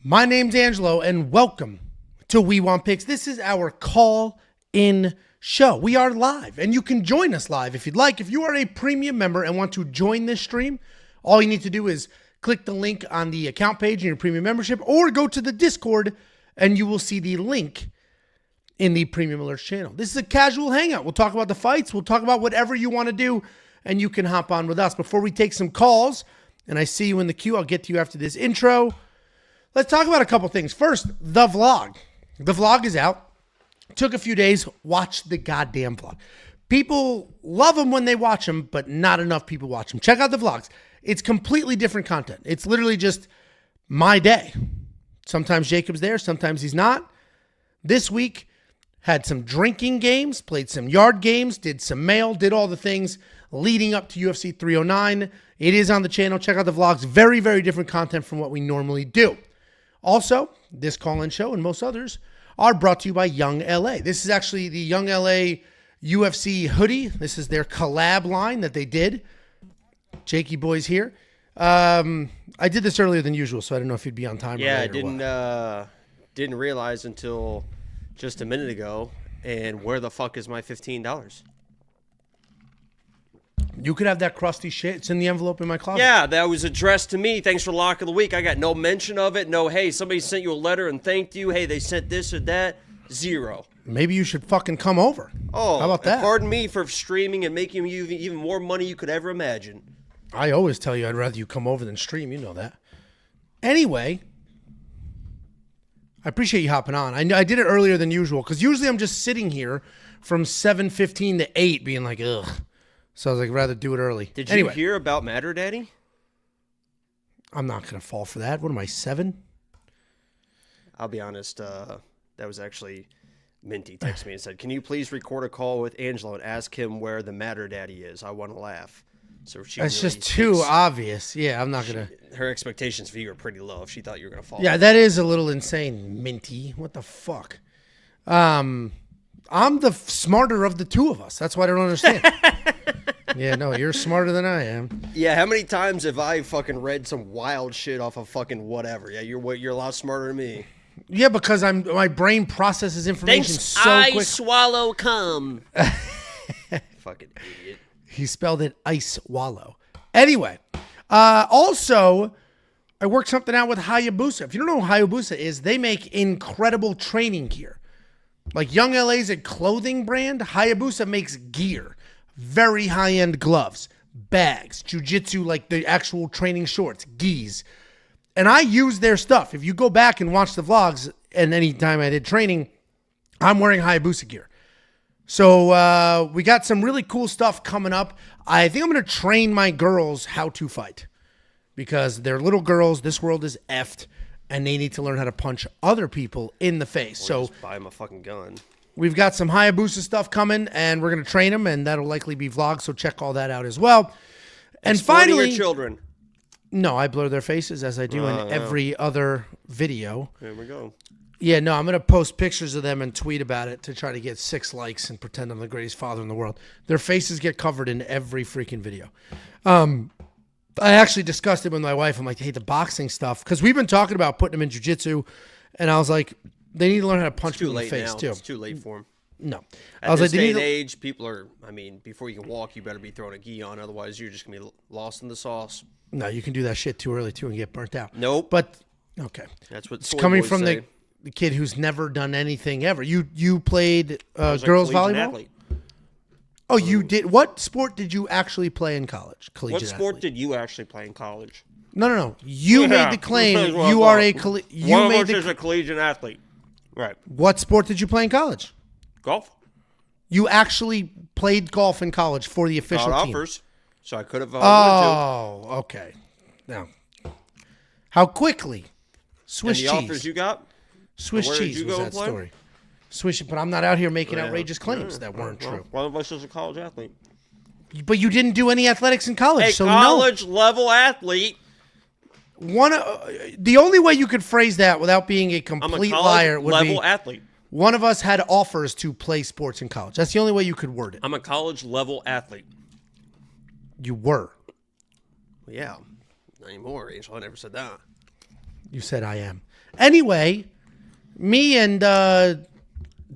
My name's Angelo, and welcome to We Want Picks. This is our call-in show. We are live, and you can join us live if you'd like. If you are a premium member and want to join this stream, all you need to do is click the link on the account page in your premium membership, or go to the Discord, and you will see the link in the Premium Alerts channel. This is a casual hangout. We'll talk about the fights. We'll talk about whatever you want to do, and you can hop on with us. Before we take some calls, and I see you in the queue, I'll get to you after this intro. Let's talk about a couple things. First, the vlog. The vlog is out. Took a few days. Watch the goddamn vlog. People love them when they watch them, but not enough people watch them. Check out the vlogs. It's completely different content. It's literally just my day. Sometimes Jacob's there, sometimes he's not. This week, had some drinking games, played some yard games, did some mail, did all the things leading up to UFC 309. It is on the channel. Check out the vlogs. Very, very different content from what we normally do. Also, this call-in show and most others are brought to you by Young LA. This is actually the Young LA UFC hoodie. This is their collab line that they did. Jakey boys here. I did this earlier than usual, so I don't know if you'd be on time. Yeah, I didn't realize until just a minute ago. And where the fuck is my $15? You could have that crusty shit. It's in the envelope in my closet. Yeah, that was addressed to me. Thanks for lock of the week. I got no mention of it. No, hey, somebody sent you a letter and thanked you. Hey, they sent this or that. Zero. Maybe you should fucking come over. Oh, how about that? Pardon me for streaming and making you even more money you could ever imagine. I always tell you I'd rather you come over than stream. You know that. Anyway, I appreciate you hopping on. I did it earlier than usual because usually I'm just sitting here from 7:15 to 8 being like, ugh. So I was like, rather do it early. Did you hear about Matter Daddy? I'm not going to fall for that. What am I, 7? I'll be honest. That was actually Minty texted me and said, can you please record a call with Angelo and ask him where the Matter Daddy is? I want to laugh. So it's really just too obvious. Yeah, I'm not going to. Her expectations for you are pretty low if she thought you were going to fall. Yeah, that is a little insane, Minty. What the fuck? I'm the smarter of the two of us. That's why I don't understand. Yeah, no, you're smarter than I am. Yeah, how many times have I fucking read some wild shit off of fucking whatever? Yeah, you're a lot smarter than me. Yeah, because my brain processes information so quick. I swallow cum. Fucking idiot. He spelled it ice wallow. Anyway, also, I worked something out with Hayabusa. If you don't know what Hayabusa is, they make incredible training gear. Like Young LA's a clothing brand, Hayabusa makes gear. Very high-end gloves, bags, jiu-jitsu, like the actual training shorts, gis. And I use their stuff. If you go back and watch the vlogs, and any time I did training, I'm wearing Hayabusa gear. So we got some really cool stuff coming up. I think I'm going to train my girls how to fight. Because they're little girls, this world is effed, and they need to learn how to punch other people in the face. Or just buy them a fucking gun. We've got some Hayabusa stuff coming, and we're going to train them, and that'll likely be vlogged, so check all that out as well. And finally, your children. No, I blur their faces as I do in every other video. There we go. Yeah, no, I'm going to post pictures of them and tweet about it to try to get 6 likes and pretend I'm the greatest father in the world. Their faces get covered in every freaking video. I actually discussed it with my wife. I'm like, hey, the boxing stuff, because we've been talking about putting them in jiu-jitsu, and I was like, they need to learn how to punch people in the face, too. It's too late for them. No. At this day and age, people are, before you can walk, you better be throwing a gi on. Otherwise, you're just going to be lost in the sauce. No, you can do that shit too early, too, and get burnt out. Nope. But, okay. That's what it's coming from the kid who's never done anything ever. You played girls volleyball? Athlete. Oh, you did? What sport did you actually play in college? What sport did you actually play in college? No. You made the claim you are a collegiate. One of us is a collegiate athlete. Right. What sport did you play in college? Golf. You actually played golf in college for the official team. Offers, so I could have. Okay. Now, how quickly? Swiss cheese. And the offers you got? Swiss cheese was that story. Swish, but I'm not out here making outrageous claims that weren't true. One of us is a college athlete. But you didn't do any athletics in college, so college level athlete. The only way you could phrase that without being a complete liar would be athlete. One of us had offers to play sports in college. That's the only way you could word it. I'm a college level athlete. You were. Well, yeah. Not anymore, Angel. I never said that. You said I am. Anyway, me and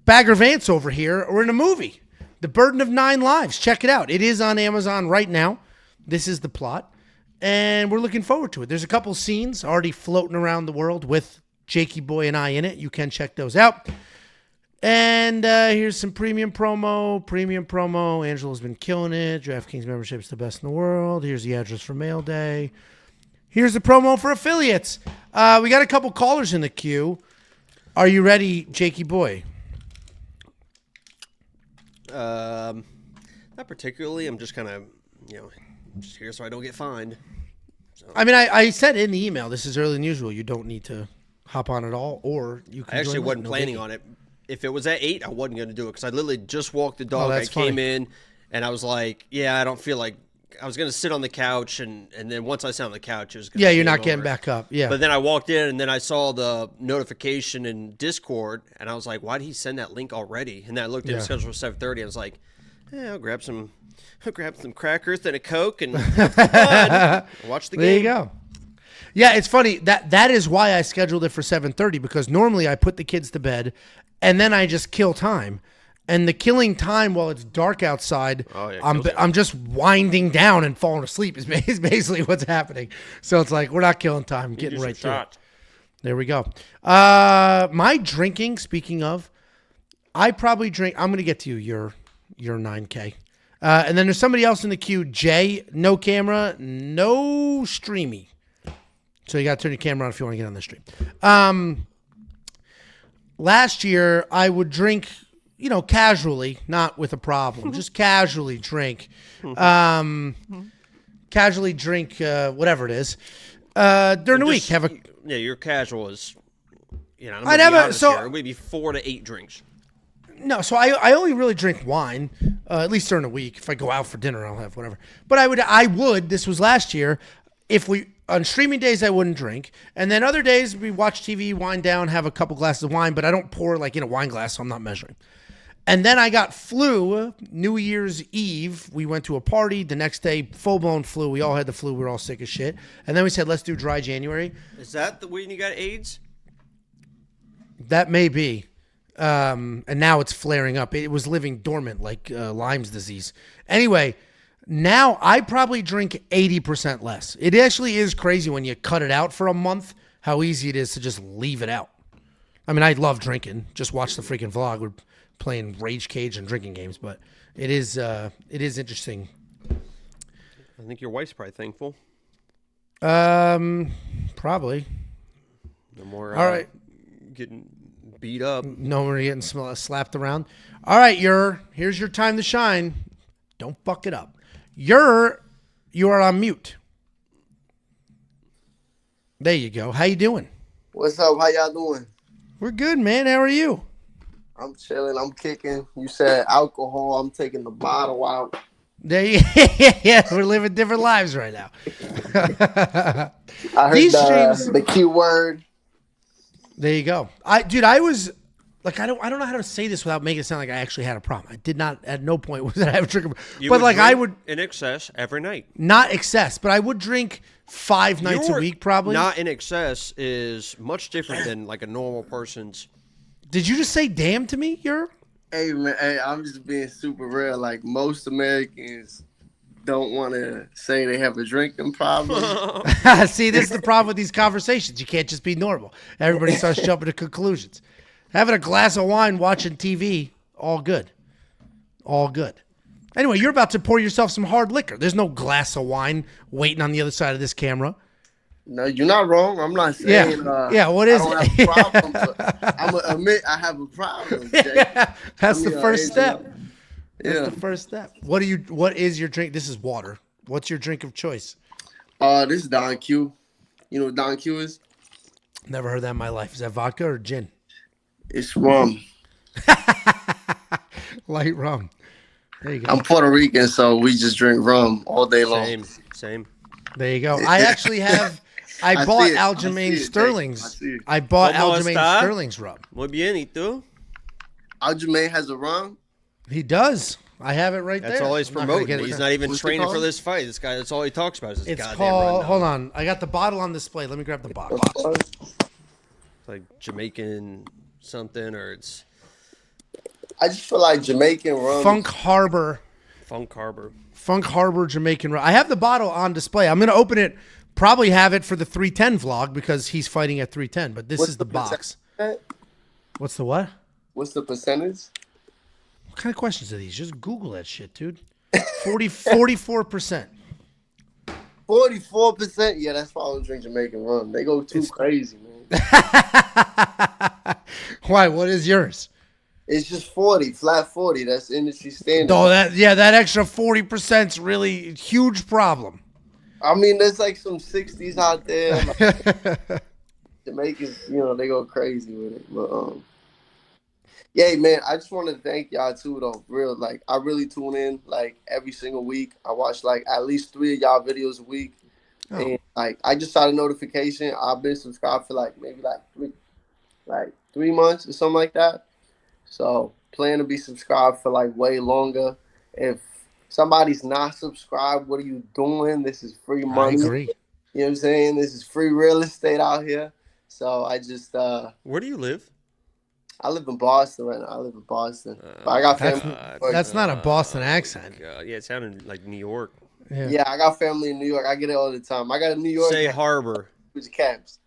Bagger Vance over here are in a movie, The Burden of 9 Lives. Check it out. It is on Amazon right now. This is the plot, and we're looking forward to it. There's a couple scenes already floating around the world with Jakey Boy and I in it. You can check those out. And here's some premium promo. Angela's been killing it. DraftKings membership is the best in the world. Here's the address for mail day. Here's the promo for affiliates. We got a couple callers in the queue. Are you ready, Jakey Boy? Not particularly. I'm just kind of, just here so I don't get fined. So. I mean, I said in the email, this is earlier than usual. You don't need to hop on at all, or you can. I actually wasn't planning on it. If it was at 8, I wasn't going to do it because I literally just walked the dog. I came in, and I was like, I don't feel like I was going to sit on the couch, and then once I sat on the couch, it was going to you're not getting back up. Yeah. But then I walked in, and then I saw the notification in Discord, and I was like, why did he send that link already? And then I looked at the schedule for 7:30, and I was like, I'll grab some crackers and a Coke and have some fun. Watch the game. There you go. Yeah, it's funny. That is why I scheduled it for 7:30, because normally I put the kids to bed, and then I just kill time. And the killing time while it's dark outside, I'm just winding down and falling asleep is basically what's happening. So it's like, we're not killing time, getting right through it. There we go. My drinking, speaking of, I probably drink, I'm going to get to your 9K. And then there's somebody else in the queue, Jay, no camera, no streamy. So you got to turn your camera on if you want to get on the stream. Last year, I would drink, casually, not with a problem, just casually drink. Casually drink whatever it is during the week. Your casual is, I'd have maybe 4 to 8 drinks. No, so I only really drink wine, at least during the week. If I go out for dinner, I'll have whatever. But I would. This was last year. On streaming days, I wouldn't drink. And then other days, we watch TV, wind down, have a couple glasses of wine, but I don't pour like in a wine glass, so I'm not measuring. And then I got flu, New Year's Eve. We went to a party. The next day, full-blown flu. We all had the flu. We were all sick as shit. And then we said, let's do dry January. Is that the when you got AIDS? That may be. And now it's flaring up. It was living dormant like Lyme's disease. Anyway, now I probably drink 80% less. It actually is crazy when you cut it out for a month, how easy it is to just leave it out. I mean, I love drinking. Just watch the freaking vlog. We're playing Rage Cage and drinking games, but it is interesting. I think your wife's probably thankful. Probably. No more all right. Getting beat up. No more getting slapped around. All right, here's your time to shine. Don't fuck it up. You are on mute. There you go. How you doing? What's up? How y'all doing? We're good, man. How are you? I'm chilling. I'm kicking. You said alcohol. I'm taking the bottle out. Yeah, we're living different lives right now. I heard the key word. There you go. I was like, I don't know how to say this without making it sound like I actually had a problem. I did not. At no point was that I have a drink. But like I would in excess every night. Not excess, but I would drink 5 nights a week probably. Not in excess is much different than like a normal person's. Did you just say damn to me? Hey man, I'm just being super real. Like most Americans don't want to say they have a drinking problem. See, this is the problem with these conversations. You can't just be normal. Everybody starts jumping to conclusions. Having a glass of wine, watching TV, all good. All good. Anyway, you're about to pour yourself some hard liquor. There's no glass of wine waiting on the other side of this camera. No, you're not wrong. I'm not saying what is I don't have a problem. I'm going to admit I have a problem. Yeah, that's the first step. Yeah. That's the first step. What is your drink? This is water. What's your drink of choice? This is Don Q. You know what Don Q is? Never heard that in my life. Is that vodka or gin? It's rum. Light rum. There you go. I'm Puerto Rican, so we just drink rum all day long. Same. There you go. I actually have. I bought Aljamain Sterling's. I bought Aljamain Sterling's rum. Muy bien, ¿y tú? Aljamain has a rum? He does. I have it right there. That's all he's promoting. He's not even training for this fight. This guy, that's all he talks about is this it's goddamn called, rum. hold on. I got the bottle on display. Let me grab the bottle. It's like Jamaican something, or it's I just feel like Jamaican rum. Funk Harbor Jamaican rum. I have the bottle on display. I'm gonna open it. Probably have it for the 310 vlog because he's fighting at 310. But this is the box. What's the what? What's the percentage? What kind of questions are these? Just Google that shit, dude. 44%. 44%? Yeah, that's why I don't drink Jamaican rum. They go too crazy, man. Why? What is yours? It's just 40, flat 40. That's industry standard. Oh, that extra 40% is really huge problem. I mean, there's like some 60s out there. Like, Jamaicans, they go crazy with it. But yeah, man, I just want to thank y'all too, though. Real, like, I really tune in like every single week. I watch like at least 3 of y'all videos a week, and like I just saw the notification. I've been subscribed for like maybe like 3 months or something like that. So plan to be subscribed for like way longer. If somebody's not subscribed, what are you doing? This is free money. I agree. You know what I'm saying? This is free real estate out here. So I just where do you live? I live in Boston right now. I live in Boston. But I got family. That's not a Boston accent. God. Yeah, it sounded like New York. Yeah, I got family in New York. I get it all the time. I got a New York. Say harbor. With the cabs.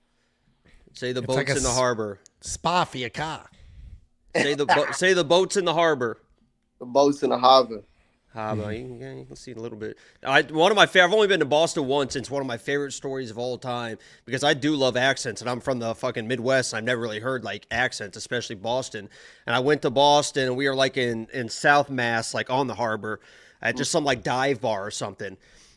Say the boats in the harbor. Spa for your car. Say the boats in the harbor. The boats in the harbor. You can see a little bit. I've only been to Boston once. It's one of my favorite stories of all time because I do love accents, and I'm from the fucking Midwest. And I've never really heard like accents, especially Boston. And I went to Boston, and we were like in South Mass, like on the harbor, at just some like dive bar or something.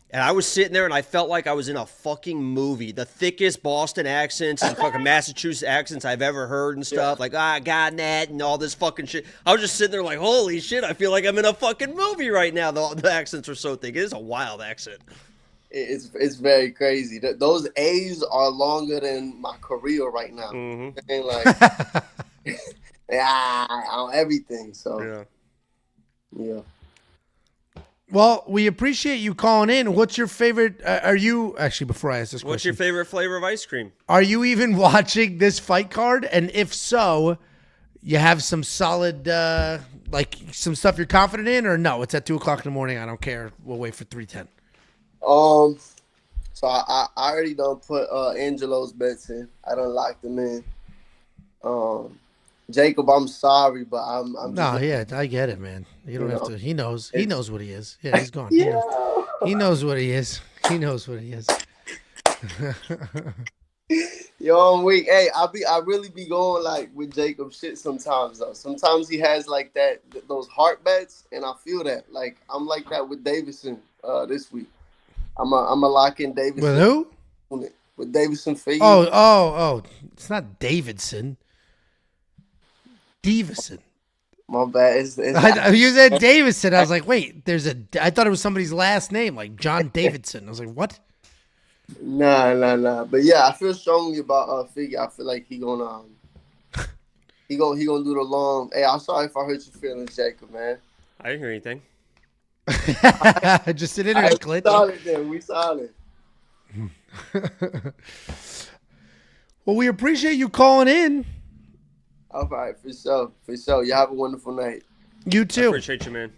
And I was sitting there, and I felt like I was in a fucking movie. The thickest Boston accents and fucking Massachusetts accents I've ever heard and stuff. Like, I got that and all this fucking shit. I was just sitting there like, holy shit, I feel like I'm in a fucking movie right now. The accents are so thick. It is a wild accent. It's very crazy. Those A's are longer than my career right now. Mm-hmm. And like, on everything. So, yeah. Well, we appreciate you calling in. What's your favorite? Before I ask this question, what's your favorite flavor of ice cream? Are you even watching this fight card? And if so, you have some solid, like some stuff you're confident in, or no? It's at 2:00 in the morning. I don't care. We'll wait for 3:10. So I already done put Angelo's bets in. I done locked them in. Jacob, I'm sorry, but I'm I get it, man. You don't have to. He knows. He knows what he is. Yeah, he's gone. Yeah. He knows what he is. He knows what he is. Yo, I'm weak. Hey, I really be going like with Jacob shit sometimes though. Sometimes he has like those heart bets, and I feel that. Like I'm like that with Davidson this week. I'm a lock in Davidson. With who? With Davidson Figgy. Oh! It's not Davidson. Davison. My bad. You said Davison. I was like, wait. I thought it was somebody's last name, like John Davidson. I was like, what? Nah. But yeah, I feel strongly about Figgy. I feel like he gonna do the long. Hey, I'm sorry if I hurt your feelings, Jacob, man. I didn't hear anything. Just an internet glitch. We solid. Well, we appreciate you calling in. All right, for sure. You have a wonderful night. You too. I appreciate you, man.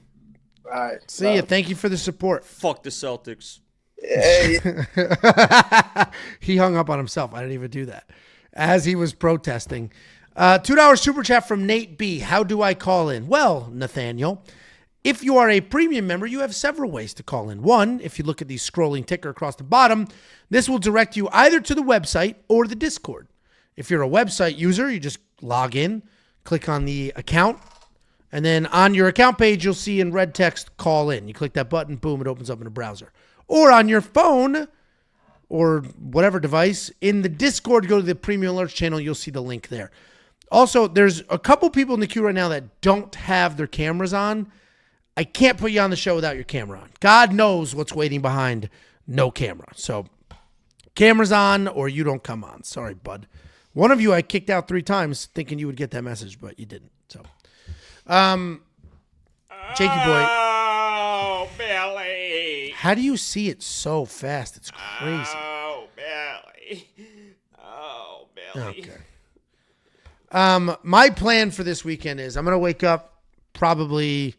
All right. See ya. Thank you for the support. Fuck the Celtics. Hey. He hung up on himself. I didn't even do that. As he was protesting. $2 super chat from Nate B. How do I call in? Well, Nathaniel, if you are a premium member, you have several ways to call in. One, if you look at the scrolling ticker across the bottom, this will direct you either to the website or the Discord. If you're a website user, you just log in, click on the account, and then on your account page, you'll see in red text, call in. You click that button, boom, it opens up in a browser. Or on your phone or whatever device, in the Discord, go to the Premium Alerts channel, you'll see the link there. Also, there's a couple people in the queue right now that don't have their cameras on. I can't put you on the show without your camera on. God knows what's waiting behind no camera. So, cameras on or you don't come on. Sorry, bud. One of you I kicked out 3 times thinking you would get that message, but you didn't. So, Jakey boy. Oh, Billy. How do you see it so fast? It's crazy. Oh, Billy. Oh, Billy. Okay. My plan for this weekend is I'm going to wake up probably,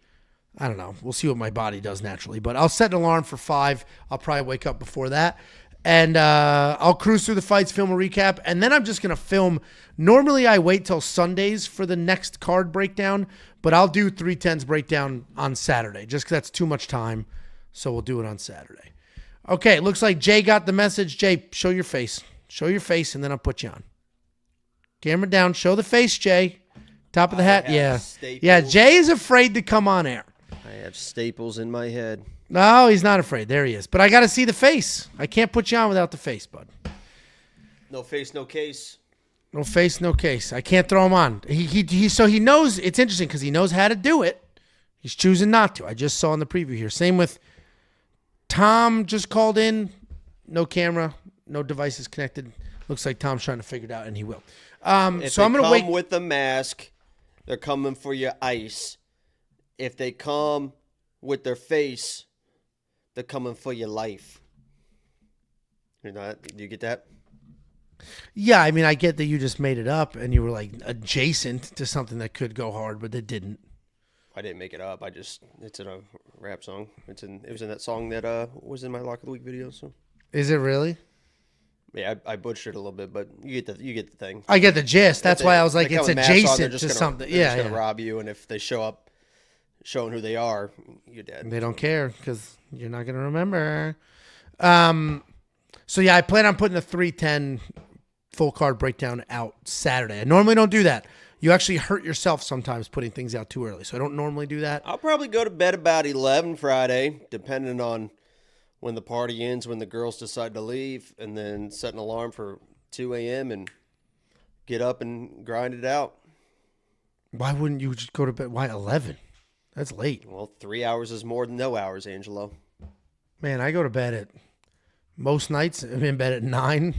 I don't know. We'll see what my body does naturally, but I'll set an alarm for 5. I'll probably wake up before that. And I'll cruise through the fights, film a recap, and then I'm just going to film. Normally, I wait till Sundays for the next card breakdown, but I'll do 310's breakdown on Saturday just because that's too much time, so we'll do it on Saturday. Okay, looks like Jay got the message. Jay, show your face. Show your face, and then I'll put you on. Camera down. Show the face, Jay. Top of the hat. Yeah. Staples. Yeah, Jay is afraid to come on air. I have staples in my head. No, he's not afraid. There he is. But I got to see the face. I can't put you on without the face, bud. No face, no case. No face, no case. I can't throw him on. So he knows. It's interesting because he knows how to do it. He's choosing not to. I just saw in the preview here. Same with Tom. Just called in. No camera. No devices connected. Looks like Tom's trying to figure it out, and he will. If So I'm they going to wait. come with the mask, they're coming for your ice. If they come with their face, they're coming for your life. Do you get that? Yeah, I mean, I get that you just made it up, and you were like adjacent to something that could go hard, but it didn't. I didn't make it up. It's in a rap song. It was in that song that was in my Lock of the Week video. So Is it really? yeah, I butchered it a little bit, but you get the thing. I get the gist. That's why I was like, They come it's with masks on, they're adjacent just to gonna- something. They're Yeah, just gonna yeah. rob you, and if they show up showing who they are, you're dead. They don't care because you're not going to remember. So, yeah, I plan on putting a 310 full card breakdown out Saturday. I normally don't do that. You actually hurt yourself sometimes putting things out too early. So I don't normally do that. I'll probably go to bed about 11 Friday, depending on when the party ends, when the girls decide to leave, and then set an alarm for 2 a.m. and get up and grind it out. Why wouldn't you just go to bed? Why 11? That's late. Well, 3 hours is more than no hours, Angelo. Man, I go to bed at most nights. I'm in bed at 9.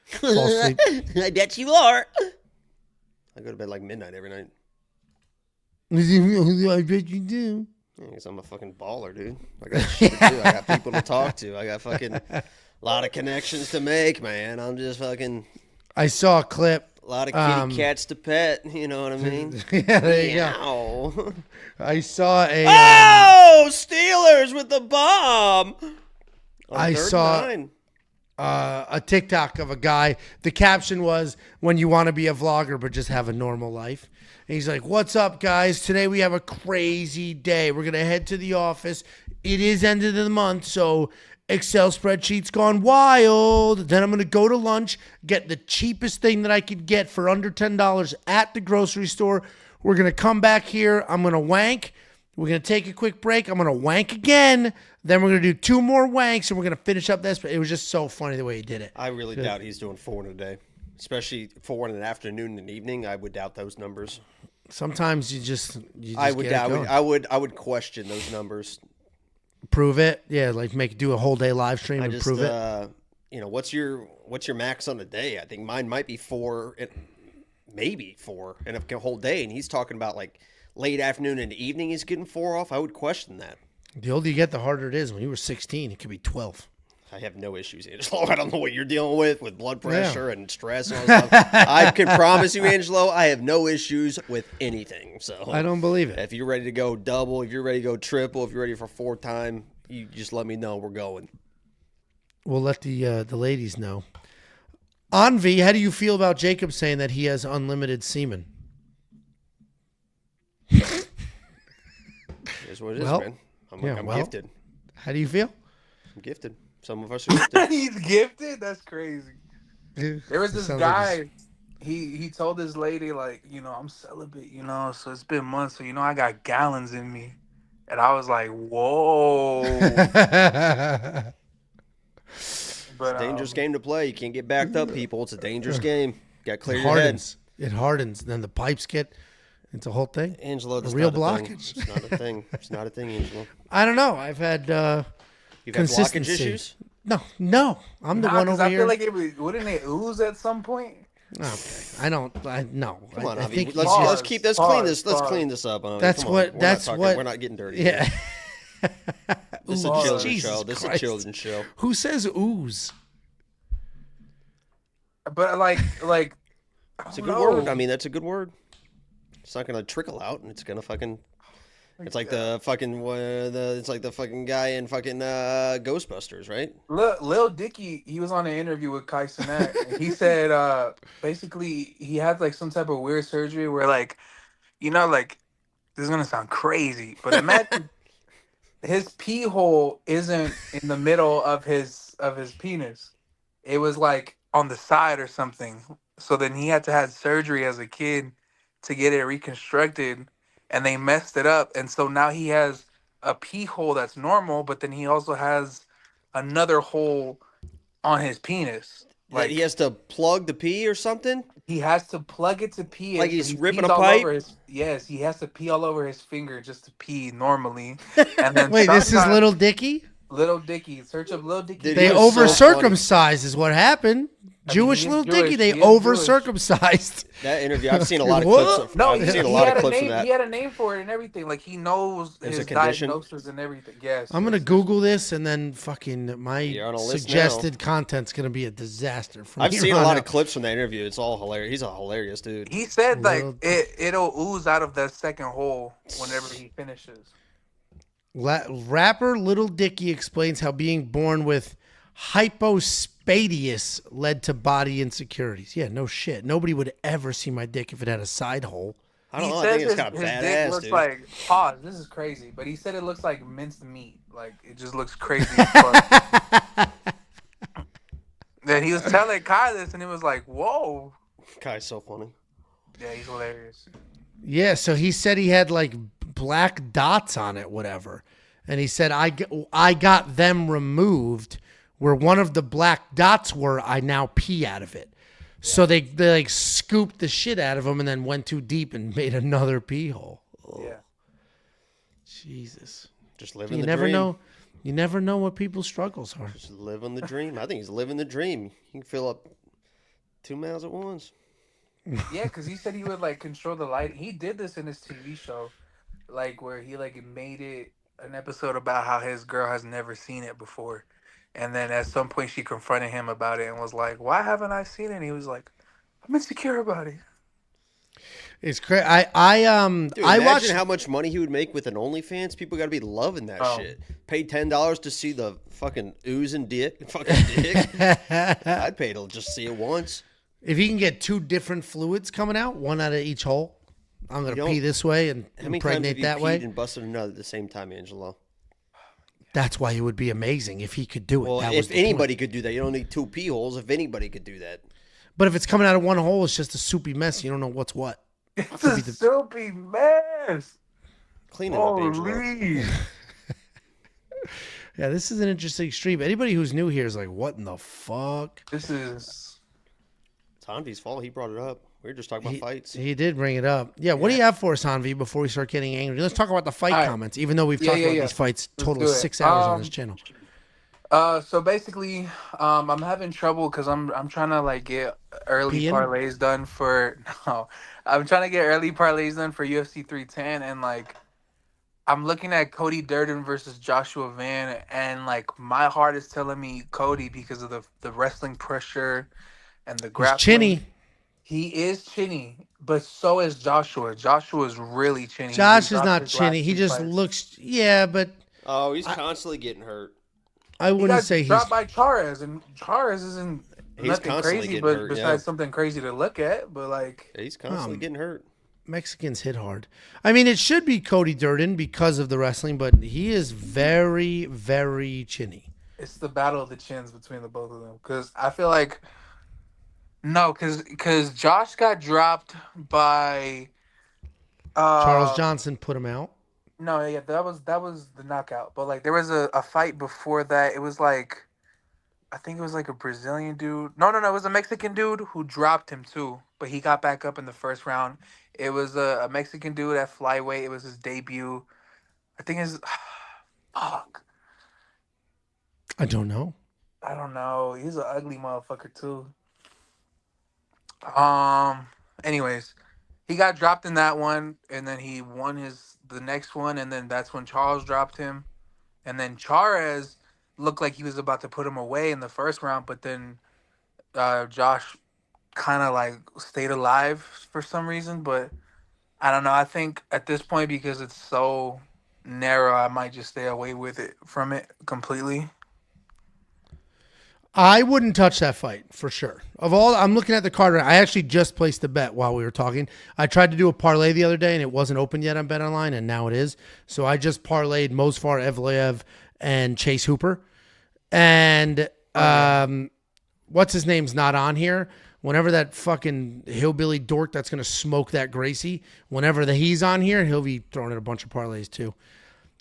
Fall asleep. I bet you are. I go to bed like midnight every night. I bet you do. Yeah, 'cause I'm a fucking baller, dude. I got shit to do. I got people to talk to. I got fucking a lot of connections to make, man. I'm just fucking I saw a clip. a lot of kitty cats to pet. You know what I mean? Yeah, there you go. Meow. I saw a. Oh, Steelers with the bomb. On I 3rd and saw- 9. A TikTok of a guy. The caption was, when you want to be a vlogger but just have a normal life. And he's like, what's up, guys? Today we have a crazy day. We're going to head to the office. It is end of the month, so Excel spreadsheet's gone wild. Then I'm going to go to lunch, get the cheapest thing that I could get for under $10 at the grocery store. We're going to come back here. I'm going to wank. We're going to take a quick break. I'm going to wank again. Then we're going to do 2 more wanks, and we're going to finish up this. But it was just so funny the way he did it. I really doubt he's doing 4 in a day, especially 4 in an afternoon and evening. I would doubt those numbers. Sometimes you just I would get it doubt. going. I would question those numbers. Prove it. Yeah, like do a whole day live stream and prove it. You know, what's your max on a day? I think mine might be 4, maybe 4 in a whole day. And he's talking about like late afternoon and evening. He's getting 4 off. I would question that. The older you get, the harder it is. When you were 16, it could be 12. I have no issues, Angelo. I don't know what you're dealing with blood pressure and stress and all that stuff. I can promise you, Angelo, I have no issues with anything. So I don't believe it. if you're ready to go double, if you're ready to go triple, if you're ready for 4 time, you just let me know. We're going. We'll let the ladies know. Anvi, how do you feel about Jacob saying that he has unlimited semen? Here's what it is, Well, man. I'm well. gifted. How do you feel? I'm gifted. Some of us are gifted. He's gifted? That's crazy. There was this Sounds like guy, he told this lady, like, you know, I'm celibate, you know, so it's been months, so, you know, I got gallons in me. And I was like, whoa. But Dangerous game to play. You can't get backed up, people. It's a dangerous game. Got to clear It your head. hardens. It hardens. Then the pipes get. It's a whole thing. Angelo, that's real not a thing. blockage. It's not a thing. It's not a thing, Angelo. I don't know. I've had You've had blockage consistency. issues? No. I'm the one 'cause over I here. feel like wouldn't it ooze at some point? Okay. I don't. No. Come on, I Avi. think Let's Pause, clean this. pause. Let's clean this up. Avi. That's Come on. what- We're that's not talking, what- We're not getting dirty. Yeah. This is a Pause. children's Jesus show. This is a Christ. children's show. Who says ooze? But like It's a good word. I mean, that's a good word. It's not gonna trickle out, and it's gonna fucking. It's like the fucking it's like the fucking guy in fucking Ghostbusters, right? Lil Dicky, he was on an interview with Kai Cenat, and he said basically he had like some type of weird surgery where like like this is gonna sound crazy, but imagine his pee hole isn't in the middle of his penis. It was like on the side or something. So then he had to have surgery as a kid to get it reconstructed, and they messed it up. And so now he has a pee hole that's normal, but then he also has another hole on his penis. Like he has to plug the pee or something. He has to plug it to pee. Like he's ripping pees a all pipe? over yes, he has to pee all over his finger just to pee normally. And then Wait, this is sometimes- Little Dicky? Little Dicky. Search up Little Dicky. Dude, They he was so over-circumcised is what happened. I mean, Jewish he is Little Jewish. Dicky, they He is Jewish. over-circumcised. That interview, I've seen a lot of What? clips. No, I've seen a he lot had of a clips name. of that. He had a name for it and everything. Like he knows There's his a condition? diagnosis and everything. Yes. I'm going to Google this, and then fucking my You're on a list suggested content's going to be a disaster from I've here seen a on lot out. of clips from that interview. It's all hilarious. He's a hilarious dude. He said like Little- it'll ooze out of that second hole whenever he finishes. Rapper Little Dicky explains how being born with hypospadias led to body insecurities. Yeah, no shit. Nobody would ever see my dick if it had a side hole. I don't He know. I says think it's his, kind of his dick badass, looks dude. like pause. This is crazy, but he said it looks like minced meat. Like it just looks crazy as fuck. Then he was telling Kai this, and it was like, "Whoa, Guy's so funny. yeah, he's hilarious." Yeah, so he said he had like black dots on it, whatever. And he said, I got them removed where one of the black dots were, I now pee out of it. So they like scooped the shit out of him and then went too deep and made another pee hole. Oh, Yeah. Jesus. Just living You the never dream. know. You never know what people's struggles are. Just living the dream. I think he's living the dream. You can fill up 2 miles at once. Yeah, because he said he would like control the light. He did this in his TV show, like where he like made it an episode about how his girl has never seen it before, and then at some point she confronted him about it and was like, "Why haven't I seen it?" And he was like, "I'm insecure about it." It's crazy. Dude, I imagine watched. how much money he would make with an OnlyFans. People got to be loving that Oh. shit. Pay $10 to see the fucking oozing dick. Fucking dick. I'd pay to just see it once. If he can get 2 different fluids coming out, one out of each hole, I'm gonna You pee don't- this way and How many times have impregnate you that peed way. and busted another at the same time, Angelo? That's why it would be amazing if he could do it. Well, That was if the point. anybody could do that, you don't need 2 pee holes. If anybody could do that. But if it's coming out of one hole, it's just a soupy mess. You don't know what's what. It's a soapy mess. Clean it up, Angelo. Holy. Yeah, this is an interesting stream. Anybody who's new here is like, what in the fuck? This is It's Hanvi's fault. He brought it up. We were just talking about fights. He did bring it up. Yeah, what do you have for us, Hanvi, before we start getting angry? Let's talk about the fight All right. comments, even though we've Yeah, talked yeah, about yeah. these fights Let's total do of it. 6 hours on this channel. So basically, I'm having trouble because I'm trying to like get early Peeing? parlays done for I'm trying to get early parlays done for UFC 310, and like I'm looking at Cody Durden versus Joshua Van, and like my heart is telling me Cody because of the wrestling pressure and the He's grappling. chinny. He is chinny, but so is Joshua. Joshua is really chinny. Josh He is dropped not his chinny. last He 2 just fights. looks, yeah, but Oh, he's constantly getting hurt. I He wouldn't got say he's. dropped by Chares, and Chares isn't He's nothing constantly crazy, getting but hurt, besides yeah. something crazy to look at. But like, He's constantly getting hurt. Mexicans hit hard. I mean, it should be Cody Durden because of the wrestling, but he is very, very chinny. it's the battle of the chins between the both of them. Because I feel like because Josh got dropped by Charles Johnson put him out. No, yeah, that was the knockout. But like there was a fight before that. It was like I think it was like a Brazilian dude. No, it was a Mexican dude who dropped him too. But he got back up in the first round. It was a Mexican dude at flyweight. It was his debut. I think his fuck. I don't know. I don't know. He's an ugly motherfucker too. Anyways, he got dropped in that one, and then he won the next one, and then that's when Charles dropped him, and then Chares looked like he was about to put him away in the first round, but then Josh kind of like stayed alive for some reason, but I don't know. I think at this point, because it's so narrow, I might just stay away with it from it completely. I wouldn't touch that fight for sure. Of all, I'm looking at the card. I actually just placed a bet while we were talking. I tried to do a parlay the other day, and it wasn't open yet on BetOnline, and now it is. So I just parlayed Mosfar Evloev and Chase Hooper. And what's his name's not on here. Whenever that fucking hillbilly dork that's going to smoke that Gracie, whenever he's on here, he'll be throwing in a bunch of parlays too.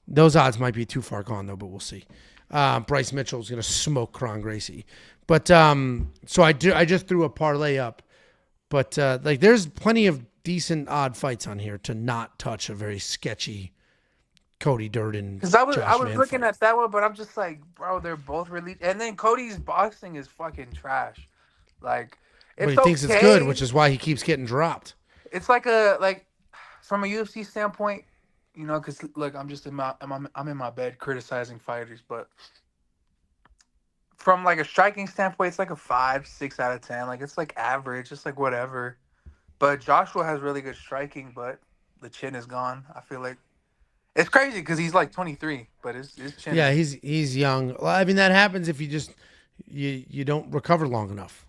Those odds might be too far gone though, but we'll see. Bryce Mitchell's going to smoke Kron Gracie. But so I just threw a parlay up. But like there's plenty of decent odd fights on here to not touch a very sketchy Cody Durden. Because I was looking at that one, but I'm just like, bro, they're both really. And then Cody's boxing is fucking trash. Like, but he thinks it's good, which is why he keeps getting dropped. It's like from a UFC standpoint, you know, because look, I'm in my bed criticizing fighters, but from like a striking standpoint, it's like a 5, 6 out of 10. Like it's like average, it's like whatever. But Joshua has really good striking, but the chin is gone. I feel like it's crazy because he's like 23, but his chin. Yeah, he's young. Well, I mean that happens if you just you don't recover long enough.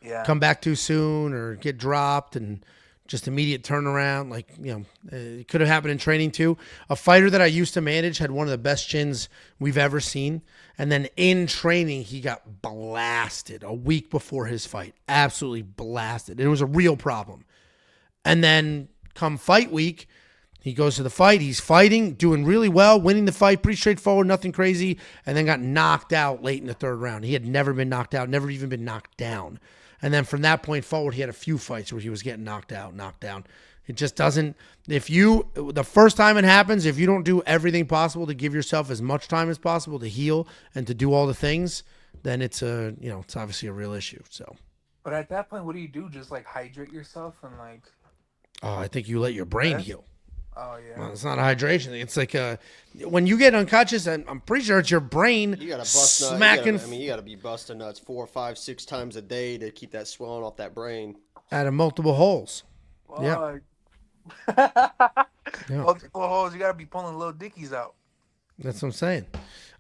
Yeah. Come back too soon or get dropped and just immediate turnaround. Like, you know, it could have happened in training too. A fighter that I used to manage had one of the best chins we've ever seen. And then in training, he got blasted a week before his fight. Absolutely blasted. And it was a real problem. And then come fight week, he goes to the fight. He's fighting, doing really well, winning the fight, pretty straightforward, nothing crazy, and then got knocked out late in the third round. He had never been knocked out, never even been knocked down. And then from that point forward, he had a few fights where he was getting knocked out, knocked down. It just doesn't, the first time it happens, if you don't do everything possible to give yourself as much time as possible to heal and to do all the things, then it's it's obviously a real issue. So. But at that point, what do you do? Just like hydrate yourself and like. Oh, I think you let your brain heal. Oh yeah. Well, it's not a hydration thing. It's like when you get unconscious, and I'm pretty sure it's your brain you gotta bust smacking. You gotta be busting nuts 4, 5, 6 times a day to keep that swelling off that brain. Out of multiple holes. Yeah. Yeah. Multiple holes. You gotta be pulling little dickies out. That's what I'm saying.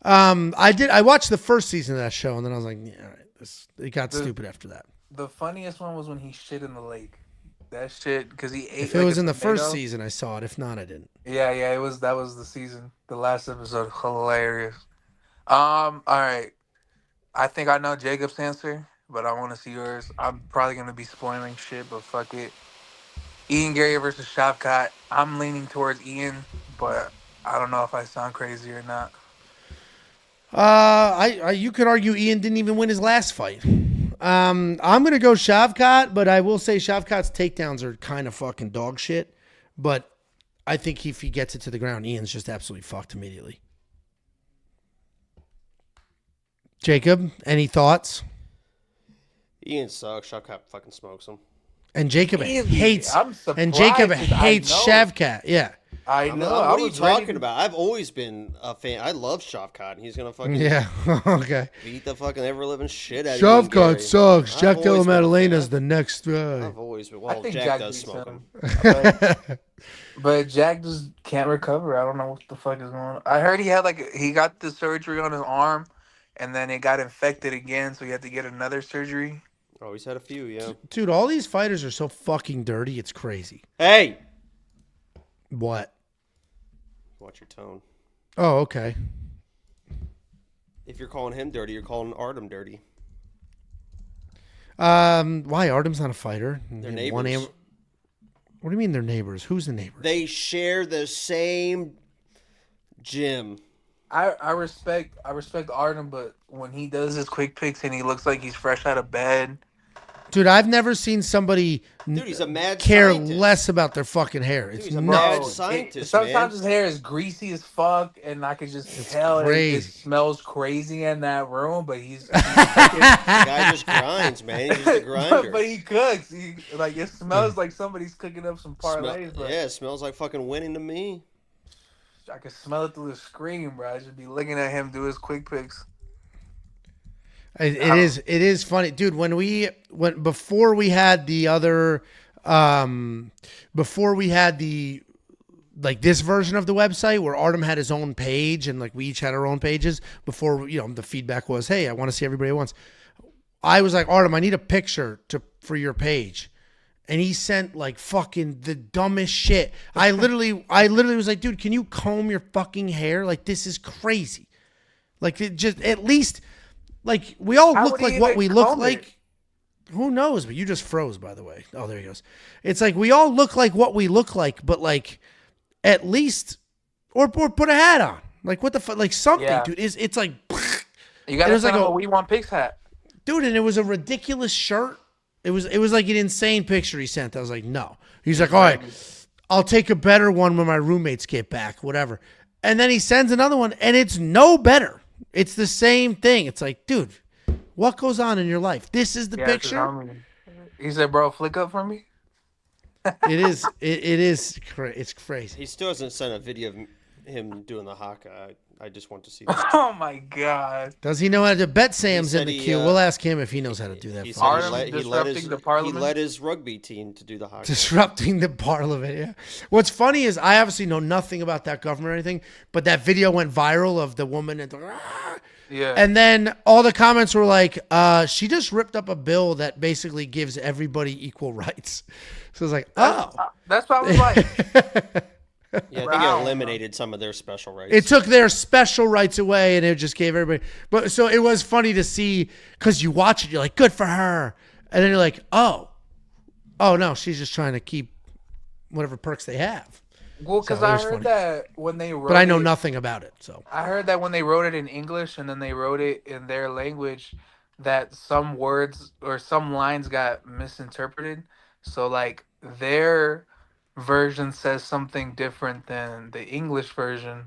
I watched the first season of that show, and then I was like, yeah, all right, it got stupid after that. The funniest one was when he shit in the lake. That shit, because he ate. If it was in the first season, I saw it. If not, I didn't. Yeah, it was. That was the season. The last episode, hilarious. All right. I think I know Jacob's answer, but I want to see yours. I'm probably gonna be spoiling shit, but fuck it. Ian Gary versus Shavkat. I'm leaning towards Ian, but I don't know if I sound crazy or not. You could argue Ian didn't even win his last fight. I'm gonna go Shavkat, but I will say Shavkat's takedowns are kind of fucking dog shit. But I think if he gets it to the ground, Ian's just absolutely fucked immediately. Jacob, any thoughts? Ian sucks. Shavkat fucking smokes him. And Jacob hates. I'm surprised, and Jacob hates Shavkat. Yeah. I know. What are you talking about? I've always been a fan. I love Shavkat, and he's gonna fucking okay. beat the fucking ever living shit out of Shavkat sucks. Jack Della Maddalena's the next guy. I've always been. Well, I think Jack does smoke him. But Jack just can't recover. I don't know what the fuck is going on. I heard he got the surgery on his arm, and then it got infected again, so he had to get another surgery. Oh, he's had a few, yeah. Dude, all these fighters are so fucking dirty. It's crazy. Hey. What? Watch your tone. Oh, okay. If you're calling him dirty, you're calling Artem dirty. Why? Artem's not a fighter. They're neighbors. What do you mean they're neighbors? Who's the neighbor? They share the same gym. I respect Artem, but when he does his quick picks and he looks like he's fresh out of bed. Dude, I've never seen somebody he's a mad care scientist. less about their fucking hair. It's he's a nuts. mad scientist, sometimes his hair is greasy as fuck, and I can just tell it smells crazy in that room. But he's the guy just grinds, man. He's just a grinder. But he cooks. It smells like somebody's cooking up some parlays. It smells like fucking winning to me. I can smell it through the screen, bro. I should be looking at him do his quick picks. It is funny, dude. Before we had the other, before we had the like this version of the website where Artem had his own page and like we each had our own pages. Before the feedback was, hey, I want to see everybody at once. I was like, Artem, I need a picture for your page. And he sent like fucking the dumbest shit. I literally was like, dude, can you comb your fucking hair? Like, this is crazy. Like, it just, at least, like, we all look like what we look like. Who knows? But you just froze, by the way. Oh, there he goes. It's like, we all look like what we look like, but like, at least, or put a hat on. Like, what the fuck? Like, something, dude. It's like, you got to like a We Want Pigs hat. Dude, and it was a ridiculous shirt. It was like an insane picture he sent. I was like, no. He's like, all right, I'll take a better one when my roommates get back, whatever. And then he sends another one, and it's no better. It's the same thing. It's like, dude, what goes on in your life? This is the picture. He said, bro, flick up for me. It's crazy. He still hasn't sent a video of him doing the haka. I just want to see that. Oh my god! Does he know how to bet? Sam's in the queue. We'll ask him if he knows how to do that. He led his rugby team to do the haka. Disrupting the parliament. Yeah. What's funny is I obviously know nothing about that government or anything, but that video went viral of the woman and and then all the comments were like, she just ripped up a bill that basically gives everybody equal rights. So I was like, that's probably like. Yeah, I think it eliminated some of their special rights. It took their special rights away, and it just gave everybody. But so it was funny to see because you watch it, you're like, good for her, and then you're like, oh no, she's just trying to keep whatever perks they have. Well, because I heard that when they wrote, but I know nothing about it. So I heard that when they wrote it in English and then they wrote it in their language, that some words or some lines got misinterpreted. So like their version says something different than the English version,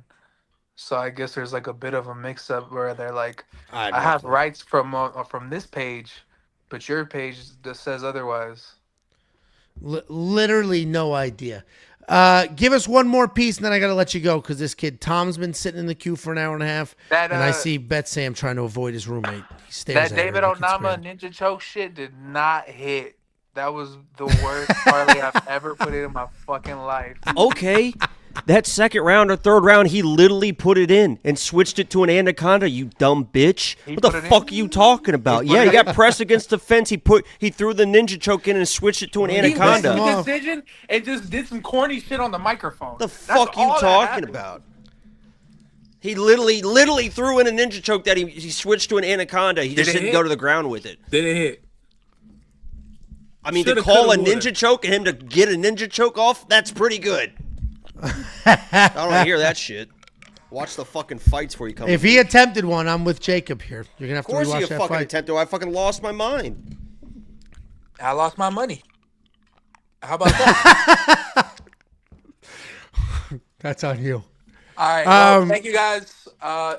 so I guess there's like a bit of a mix-up where they're like, I have rights from this page, but your page just says otherwise. Literally no idea. Give us one more piece, and then I gotta let you go because this kid Tom's been sitting in the queue for an hour and a half, and I see Bet Sam trying to avoid his roommate. He stares that David Onama ninja choke shit did not hit. That was the worst parlay I've ever put in my fucking life. Okay. That second round or third round, he literally put it in and switched it to an anaconda, you dumb bitch. What the fuck are you talking about? Yeah, he got pressed against the fence. He threw the ninja choke in and switched it to an anaconda. He made the decision and just did some corny shit on the microphone. The fuck you talking about? He literally threw in a ninja choke that he switched to an anaconda. He just didn't go to the ground with it. Did it hit? I mean, to call a ninja choke and him to get a ninja choke off, that's pretty good. I don't want to hear that shit. Watch the fucking fights before you come. If he attempted one, I'm with Jacob here. You're going to have to rewatch that fight. Of course he fucking attempted. I fucking lost my mind. I lost my money. How about that? That's on you. All right. Well, thank you guys.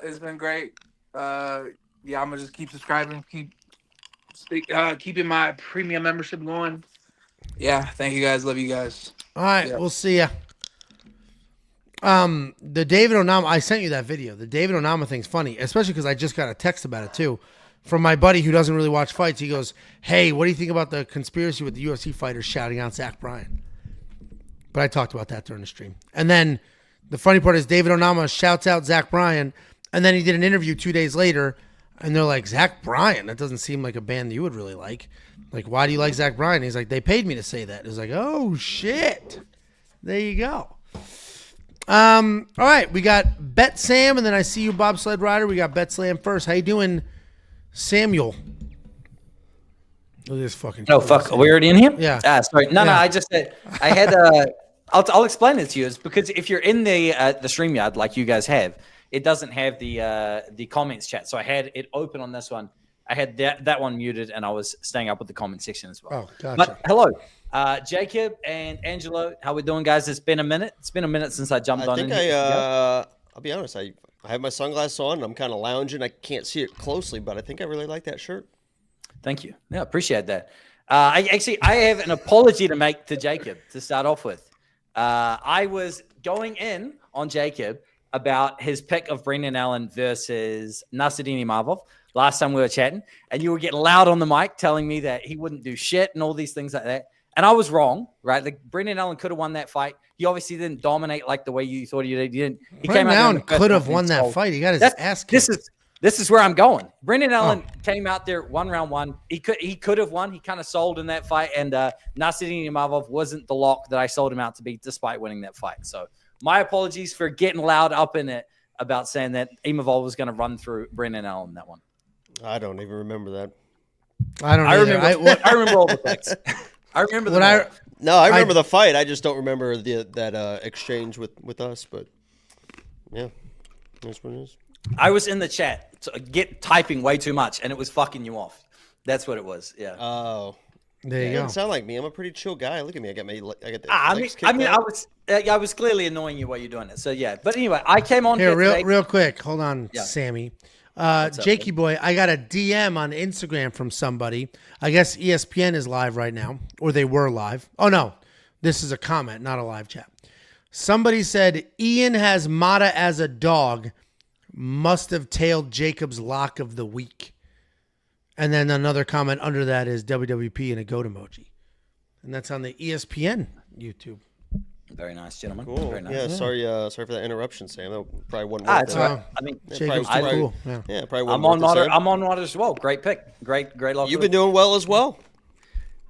It's been great. I'm going to just keep subscribing. Keeping my premium membership going. Yeah, thank you guys. Love you guys. All right, we'll see ya. The David Onama, I sent you that video. The David Onama thing's funny, especially because I just got a text about it too from my buddy who doesn't really watch fights. He goes, hey, what do you think about the conspiracy with the UFC fighters shouting out Zach Bryan? But I talked about that during the stream. And then the funny part is David Onama shouts out Zach Bryan, and then he did an interview 2 days later. And they're like, Zach Bryan, that doesn't seem like a band that you would really like. Like, why do you like Zach Bryan? He's like, they paid me to say that. It's like, oh, shit. There you go. All right, we got Bet Sam, and then I see you, Bobsled Rider. We got Bet Slam first. How you doing, Samuel? Look at this fucking... Oh, fuck. Are we already in here? Yeah. Sorry. No, I just said... I had... I'll explain it to you. It's because if you're in the StreamYard, like you guys have, it doesn't have the comments chat. So I had it open on this one. I had that one muted, and I was staying up with the comment section as well. Oh, gotcha. But hello, Jacob and Angelo. How we doing, guys? It's been a minute. It's been a minute since I jumped on. I'll be honest. I have my sunglasses on. And I'm kind of lounging. I can't see it closely, but I think I really like that shirt. Thank you. Yeah, appreciate that. I have an apology to make to Jacob to start off with. I was going in on Jacob about his pick of Brendan Allen versus Nasruddin Imavov. last time we were chatting, and you were getting loud on the mic telling me that he wouldn't do shit and all these things like that. And I was wrong, right? Like Brendan Allen could have won that fight. He obviously didn't dominate like the way you thought he did. He didn't. He Brendan came out Allen could have won that fight. He got his ass kicked. This is where I'm going. Brendan Allen came out there, won round one. He could have won. He kind of sold in that fight, and Nasirin Imavov wasn't the lock that I sold him out to be, despite winning that fight. So my apologies for getting loud up in it about saying that Imavov was going to run through Brendan Allen that one. I don't even remember that. I don't. I remember all the facts. I remember I remember the fight. I just don't remember that exchange with us. But yeah, that's what it is. I was in the chat, typing way too much, and it was fucking you off. That's what it was. Yeah. Oh, there you go. It doesn't sound like me. I'm a pretty chill guy. Look at me. I got I was clearly annoying you while you're doing it. So yeah. But anyway, I came on here today. real quick. Hold on, Sammy. Jakey boy, I got a DM on Instagram from somebody. I guess ESPN is live right now, or they were live. Oh no, this is a comment, not a live chat. Somebody said Ian has Motta as a dog. Must have tailed Jacob's lock of the week. And then another comment under that is WWP and a goat emoji. And that's on the ESPN YouTube. Very nice, gentlemen. Cool. Very nice. Yeah, sorry for that interruption, Sam. That probably wasn't It's worth right. it. I mean, Jacob's probably, cool. Yeah, probably I'm wasn't on worth it, Sam. I'm on Motta as well. Great pick. Great lock. You've been doing well as well.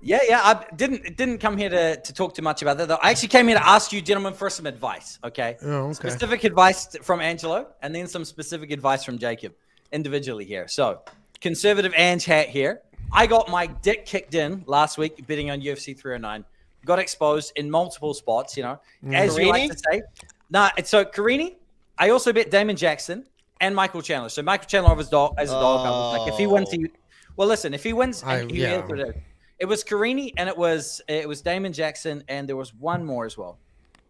Yeah. I didn't come here to talk too much about that, though. I actually came here to ask you, gentlemen, for some advice, okay? Oh, okay. Specific advice from Angelo, and then some specific advice from Jacob, individually here. So, conservative Ange hat here. I got my dick kicked in last week betting on UFC 309. Got exposed in multiple spots, as you like to say. So Carini, I also bet Damon Jackson and Michael Chandler. So Michael Chandler as a dog. I was like, if he wins, if he wins, it was Carini and it was Damon Jackson, and there was one more as well.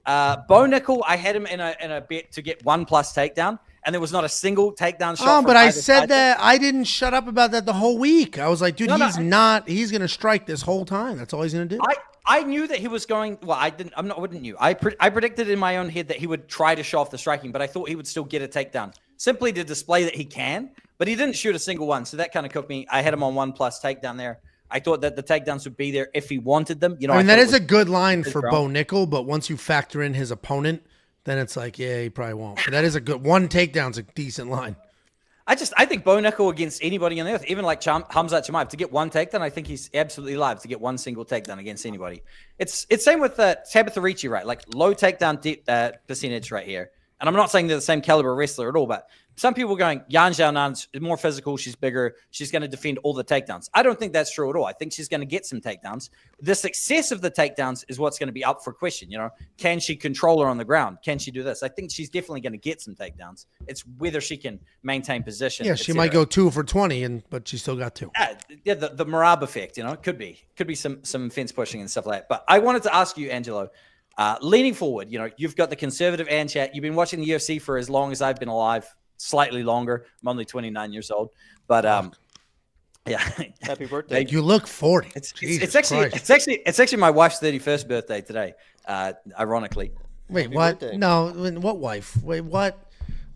Bo Nickel, I had him in a bet to get 1+ takedown, and there was not a single takedown shot. Oh, but I said that I didn't shut up about that the whole week. I was like, dude, he's going to strike this whole time. That's all he's going to do. I knew that he was going. Well, I wouldn't knew. I predicted in my own head that he would try to show off the striking, but I thought he would still get a takedown simply to display that he can. But he didn't shoot a single one, so that kind of cooked me. I had him on 1+ takedown there. I thought that the takedowns would be there if he wanted them. I mean, that is a good line for Bo Nickel, but once you factor in his opponent, then it's like, yeah, he probably won't. But that is a good one. Takedown's a decent line. I think Bo Nickel against anybody on the earth, even like Hamzat Chimaev, to get one takedown, I think he's absolutely live to get one single takedown against anybody. It's same with Tabitha Ricci, right? Like low takedown percentage right here. And I'm not saying they're the same caliber wrestler at all, but some people are going, Yan Xiaonan's more physical, she's bigger, she's going to defend all the takedowns. I don't think that's true at all. I think she's going to get some takedowns. The success of the takedowns is what's going to be up for question. Can she control her on the ground? Can she do this? I think she's definitely going to get some takedowns. It's whether she can maintain position. Yeah, she might go 2 for 20, but she still got 2. Yeah, the Marab effect, could be some fence pushing and stuff like that. But I wanted to ask you, Angelo, leaning forward, you've got the conservative Ange hat. You've been watching the UFC for as long as I've been alive, slightly longer. I'm only 29 years old, but yeah. Happy birthday! You look 40. It's actually my wife's 31st birthday today. Ironically. Wait, Happy what? birthday. No, what wife? Wait, what?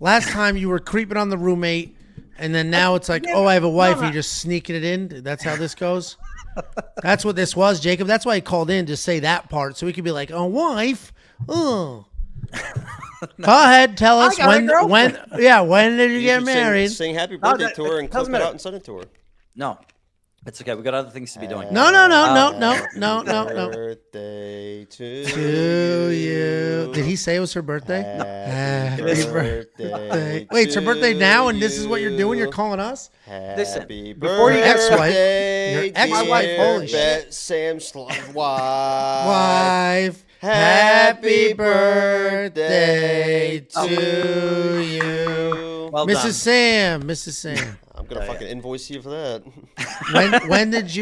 Last time you were creeping on the roommate, and then now it's like, I have a wife, and you're just sneaking it in. That's how this goes. That's what this was, Jacob. That's why he called in to say that part, so he could be like, "Oh, wife, oh." Go ahead, tell us when did you get married? Sing happy birthday to her and clip it out and send it to her. No, it's okay. We got other things to be doing. No. Birthday to you. Did he say it was her birthday? Happy birthday. Wait, it's her birthday now, and this is what you're doing? You're calling us? Happy before you birthday, your ex-wife, holy shit. Sam's wife. Happy birthday to you. Well Mrs. done. Sam. I'm gonna fucking invoice you for that. When did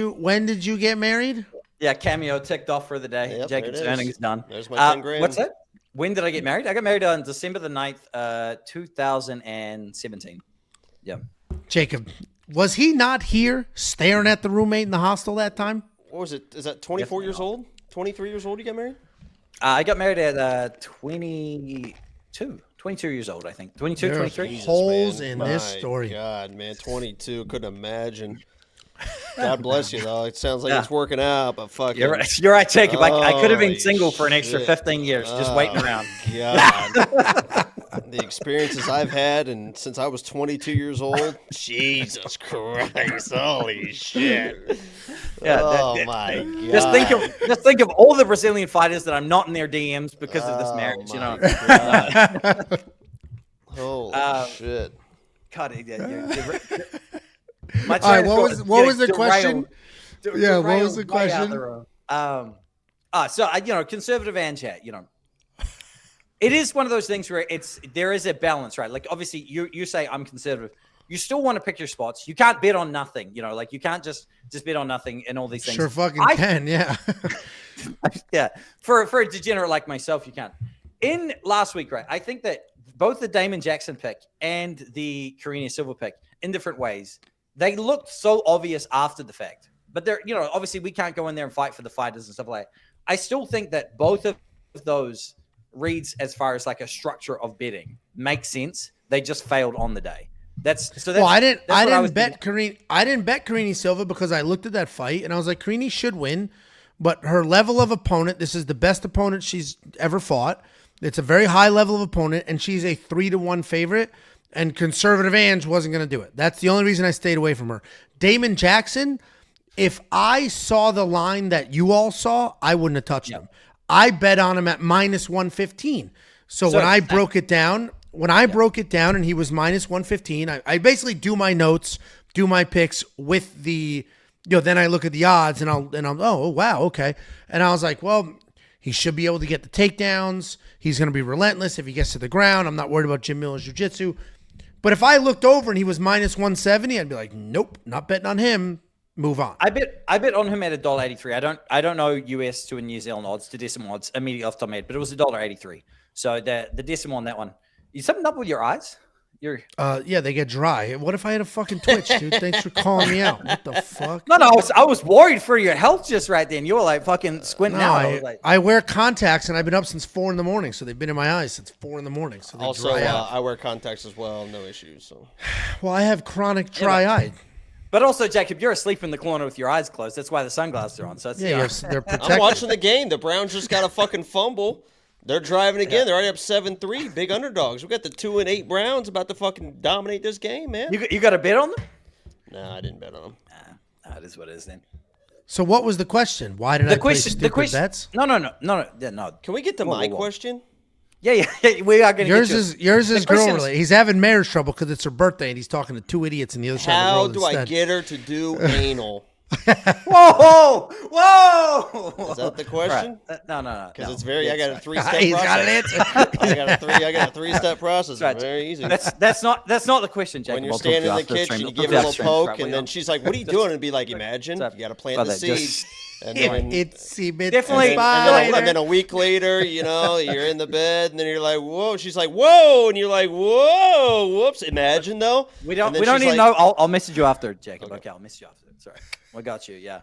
you get married? Yeah, Cameo ticked off for the day. Yep, Jacob's there it is. earnings done. There's my 10 grand. What's that? When did I get married? I got married on December the 9th, 2017. Yeah. Jacob, was he not here staring at the roommate in the hostel that time? What was it? Is that 24 years old? 23 years old you got married? I got married at 20. 22 years old, I think. 22, There's 23. holes man. in My this story. God, man, 22. Couldn't imagine. God bless you, though. It sounds like it's working out, but fucking. You're right, Jacob. I could have been Holy single for an extra shit. 15 years, just waiting around. God. The experiences I've had, and since I was 22 years old, Jesus Christ, holy shit! Yeah, my God! Just think of all the Brazilian fighters that I'm not in their DMs because of this marriage. You know. Holy shit! God, All right, what was the question? Yeah, what was the question? So conservative and chat, it is one of those things where there is a balance, right? Like obviously you say I'm conservative. You still want to pick your spots. You can't bet on nothing, like you can't just bet on nothing and all these things. Sure fucking can, yeah. Yeah. For a degenerate like myself, you can't. In last week, right? I think that both the Damon Jackson pick and the Karina Silva pick in different ways, they looked so obvious after the fact. But they're, obviously we can't go in there and fight for the fighters and stuff like that. I still think that both of those reads as far as like a structure of betting makes sense. They just failed on the day. I didn't bet Karine Silva because I looked at that fight and I was like, Karine should win, but her level of opponent, this is the best opponent she's ever fought. It's a very high level of opponent, and she's a 3-1 favorite. And conservative Ange wasn't going to do it. That's the only reason I stayed away from her. Damon Jackson, if I saw the line that you all saw, I wouldn't have touched him. I bet on him at -115. So when I broke it down, and he was -115, I basically do my notes, do my picks with the, then I look at the odds and I'm, oh, wow, okay. And I was like, well, he should be able to get the takedowns. He's going to be relentless if he gets to the ground. I'm not worried about Jim Miller's jiu-jitsu. But if I looked over and he was -170, I'd be like, nope, not betting on him. Move on. I bet on him at $1.83. I don't know US to New Zealand odds, to decimal odds immediately off the top of my head, but it was $1.83. So the decimal on that one. You something up with your eyes? Yeah, they get dry. What if I had a fucking twitch, dude? Thanks for calling me out. What the fuck? No, I was worried for your health just right then. You were like fucking squinting out. I wear contacts and I've been up since 4 a.m, so they've been in my eyes since 4 a.m. So they also, dry out. I wear contacts as well, no issues. So, well, I have chronic dry eye. But also, Jacob, you're asleep in the corner with your eyes closed. That's why the sunglasses are on. So that's, they're protected. I'm watching the game. The Browns just got a fucking fumble. They're driving again. They're already up 7-3. Big underdogs. We got the 2-8 Browns about to fucking dominate this game, man. You got a bet on them? No, I didn't bet on them. That is what it is then. So what was the question? Why did I place stupid bets? No. Can we get to my question? Yeah. We are going to get yours is girl related. He's having marriage trouble because it's her birthday and he's talking to 2 idiots in the other side of the world. How do I get her to do anal? Whoa! Is that the question? Right. No. Because it's very. I got a 3-step process. He's got an answer. I got a 3-step process. Right. It's very easy. That's not the question, Jacob. When you're standing in the kitchen, you give her a little poke, and then she's like, "What are you doing?" And be like, "Imagine you got to plant the seed." And then, definitely. And then a week later, you're in the bed, and then you're like, "Whoa!" She's like, "Whoa!" And you're like, "Whoa!" Whoops! Imagine though. We don't even know. I'll message you after, Jacob. Okay, I'll message you after. Sorry, I got you. Yeah.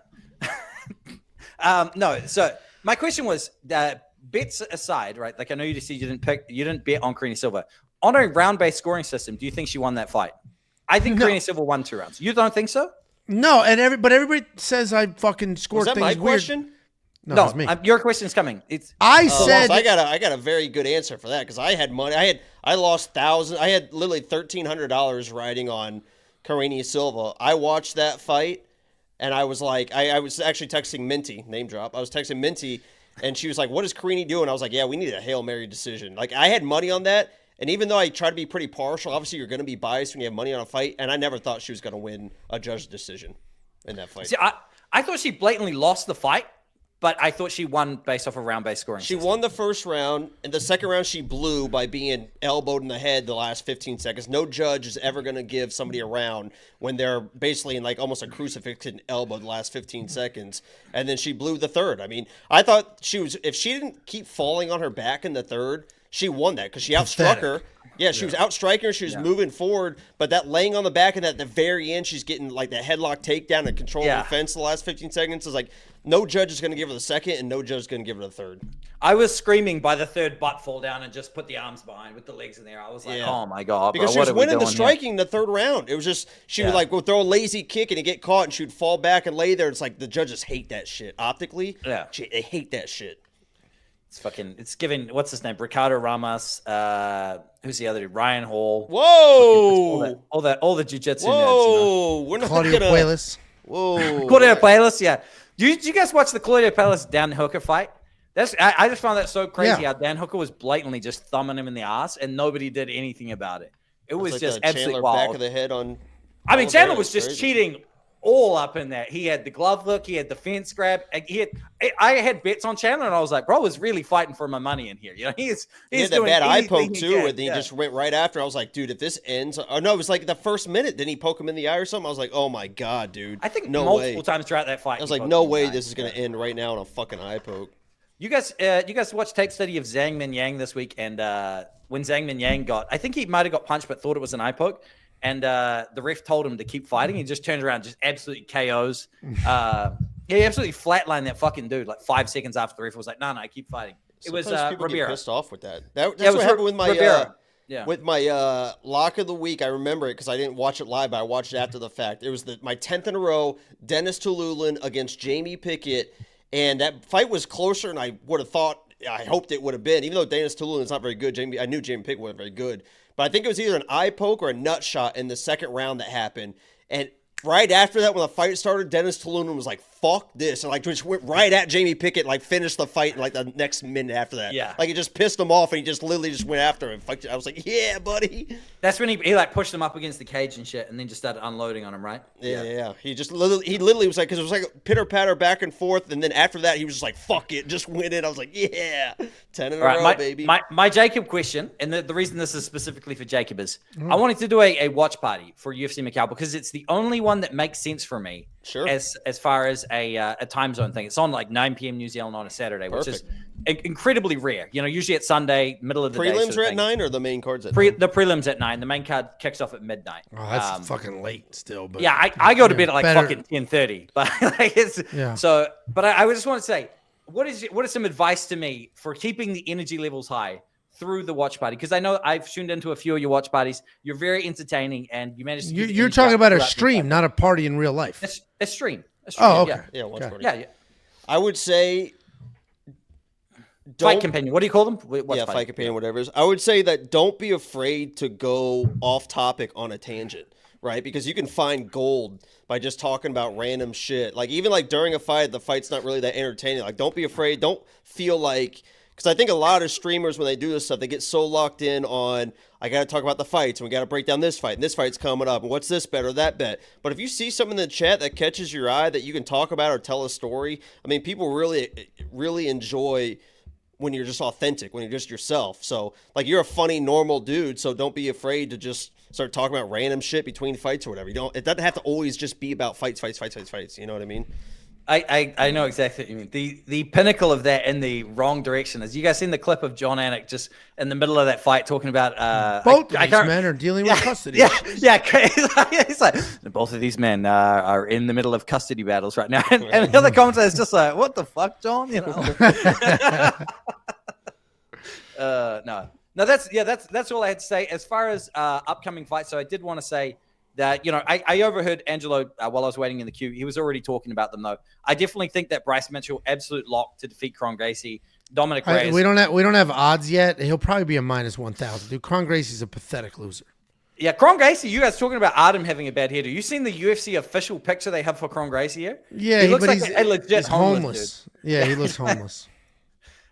No. So my question was, bets aside, right? Like I know you said you didn't bet on Karine Silva on a round-based scoring system. Do you think she won that fight? I think Karine Silva won 2 rounds. You don't think so? No, but everybody says I fucking scored things weird. Was that my question? No, it was me. Your question is coming. I said I got a very good answer for that because I had money. I lost thousands. I had literally $1,300 riding on Karine Silva. I watched that fight, and I was like, I was actually texting Minty, name drop. I was texting Minty, and she was like, "What is Karine doing?" I was like, "Yeah, we need a Hail Mary decision." Like I had money on that. And even though I try to be pretty partial, obviously you're going to be biased when you have money on a fight. And I never thought she was going to win a judge decision in that fight. See, I thought she blatantly lost the fight, but I thought she won based off a round-based scoring system. She won the first round, and the second round she blew by being elbowed in the head the last 15 seconds. No judge is ever going to give somebody a round when they're basically in like almost a crucifixion elbow the last 15 seconds. And then she blew the third. I mean, I thought if she didn't keep falling on her back in the third, she won that because she outstruck her. Yeah, she was outstriking her. She was moving forward. But that laying on the back and at the very end, she's getting like that headlock takedown and controlling the fence the last 15 seconds. Is like, no judge is going to give her the second, and no judge is going to give her the third. I was screaming by the third butt fall down and just put the arms behind with the legs in there. I was like, oh my God, bro, because she what was are we winning the doing striking in the third round. It was just, she would like go throw a lazy kick and he'd get caught and she would fall back and lay there. It's like the judges hate that shit. Optically, they hate that shit. It's giving, what's his name? Ricardo Ramos. Who's the other dude? Ryan Hall. Whoa. All the jiu-jitsu nerds. Whoa. We're not Claudio Puelles. Whoa. Claudio Puelles, yeah. Did you guys watch the Claudio Puelles Dan Hooker fight? I just found that so crazy how Dan Hooker was blatantly just thumbing him in the ass and nobody did anything about it. It was like just Chandler absolutely wild. Back of the head on. I mean, Chandler was just cheating all up in that. He had the glove look, he had the fence grab. I had bets on Chandler, and I was like, bro was really fighting for my money in here. You know, he's he had that doing bad eye poke anything too, and then he just went right after. I was like, dude, if this ends, oh no, it was like the first minute. Didn't he poke him in the eye or something? I was like, oh my God, dude. I think no multiple way. times throughout that fight. I was like, no way, this is gonna end right now on a fucking eye poke. You guys watched tape study of Zhang Minyang this week, and when Zhang Minyang I think he might have got punched, but thought it was an eye poke, and the ref told him to keep fighting. He just turned around, just absolutely KOs. He absolutely flatlined that fucking dude like 5 seconds after the ref was like, no, keep fighting. It was people Ribeiro. get pissed off with that. That's what happened with my with my lock of the week. I remember it because I didn't watch it live, but I watched it after the fact. It was my 10th in a row, Dennis Tululin against Jamie Pickett. And that fight was closer than I would have thought. I hoped it would have been, even though Dennis Tululin is not very good. I knew Jamie Pickett wasn't very good, but I think it was either an eye poke or a nut shot in the second round that happened. And right after that, when the fight started, Dennis Tululin was like, "Fuck this!" and like just went right at Jamie Pickett, like finished the fight in like the next minute after that. Yeah, like it just pissed him off, and he just literally just went after him. I was like, "Yeah, buddy." That's when he like pushed him up against the cage and shit, and then just started unloading on him, right? Yeah. He literally was like, because it was like pitter patter back and forth, and then after that, he was just like, "Fuck it," just went in. I was like, "Yeah, 10 in a row, baby." My Jacob question, and the reason this is specifically for Jacob is I wanted to do a watch party for UFC Macau because it's the only one that makes sense for me. Sure. As far as a time zone thing, it's on like 9 p.m. New Zealand on a Saturday, which is incredibly rare. You know, usually it's Sunday, middle of the day. Prelims are at 9 or the main cards at 9? The prelims at 9. The main card kicks off at midnight. Oh, that's fucking late still. But yeah, I go to bed at like fucking 10:30. But like but I just want to say, what is some advice to me for keeping the energy levels high through the watch party? Because I know I've tuned into a few of your watch parties. You're very entertaining, and you managed to. You're talking about a stream, not a party in real life. A stream. Oh, okay. Yeah, watch party. Yeah. I would say. Fight companion. What do you call them? Fight companion, whatever it is. I would say that don't be afraid to go off topic on a tangent, right? Because you can find gold by just talking about random shit. Like even like during a fight, the fight's not really that entertaining. Like don't be afraid. Don't feel like. Because I think a lot of streamers, when they do this stuff, they get so locked in on, I got to talk about the fights, and we got to break down this fight, and this fight's coming up, and what's this bet or that bet. But if you see something in the chat that catches your eye that you can talk about or tell a story, I mean, people really, really enjoy when you're just authentic, when you're just yourself. So, like, you're a funny, normal dude, so don't be afraid to just start talking about random shit between fights or whatever. It doesn't have to always just be about fights. You know what I mean? I know exactly what you mean. The pinnacle of that in the wrong direction is you guys seen the clip of John Anik just in the middle of that fight talking about both of these men are dealing with custody. Yeah. He's like both of these men are in the middle of custody battles right now, and the other commentator is just like, "What the fuck, John?" You know. No, that's all I had to say as far as upcoming fights. So I did want to say that, you know, I overheard Angelo while I was waiting in the queue. He was already talking about them, though. I definitely think that Bryce Mitchell, absolute lock to defeat Kron Gracie. Dominic Reyes. We don't have odds yet. He'll probably be a minus 1,000. Dude, Kron Gracie's a pathetic loser. Yeah, Kron Gracie, you guys talking about Artem having a bad head. Have you seen the UFC official picture they have for Kron Gracie here? Yeah, he looks like a legit homeless dude. Yeah, he looks homeless.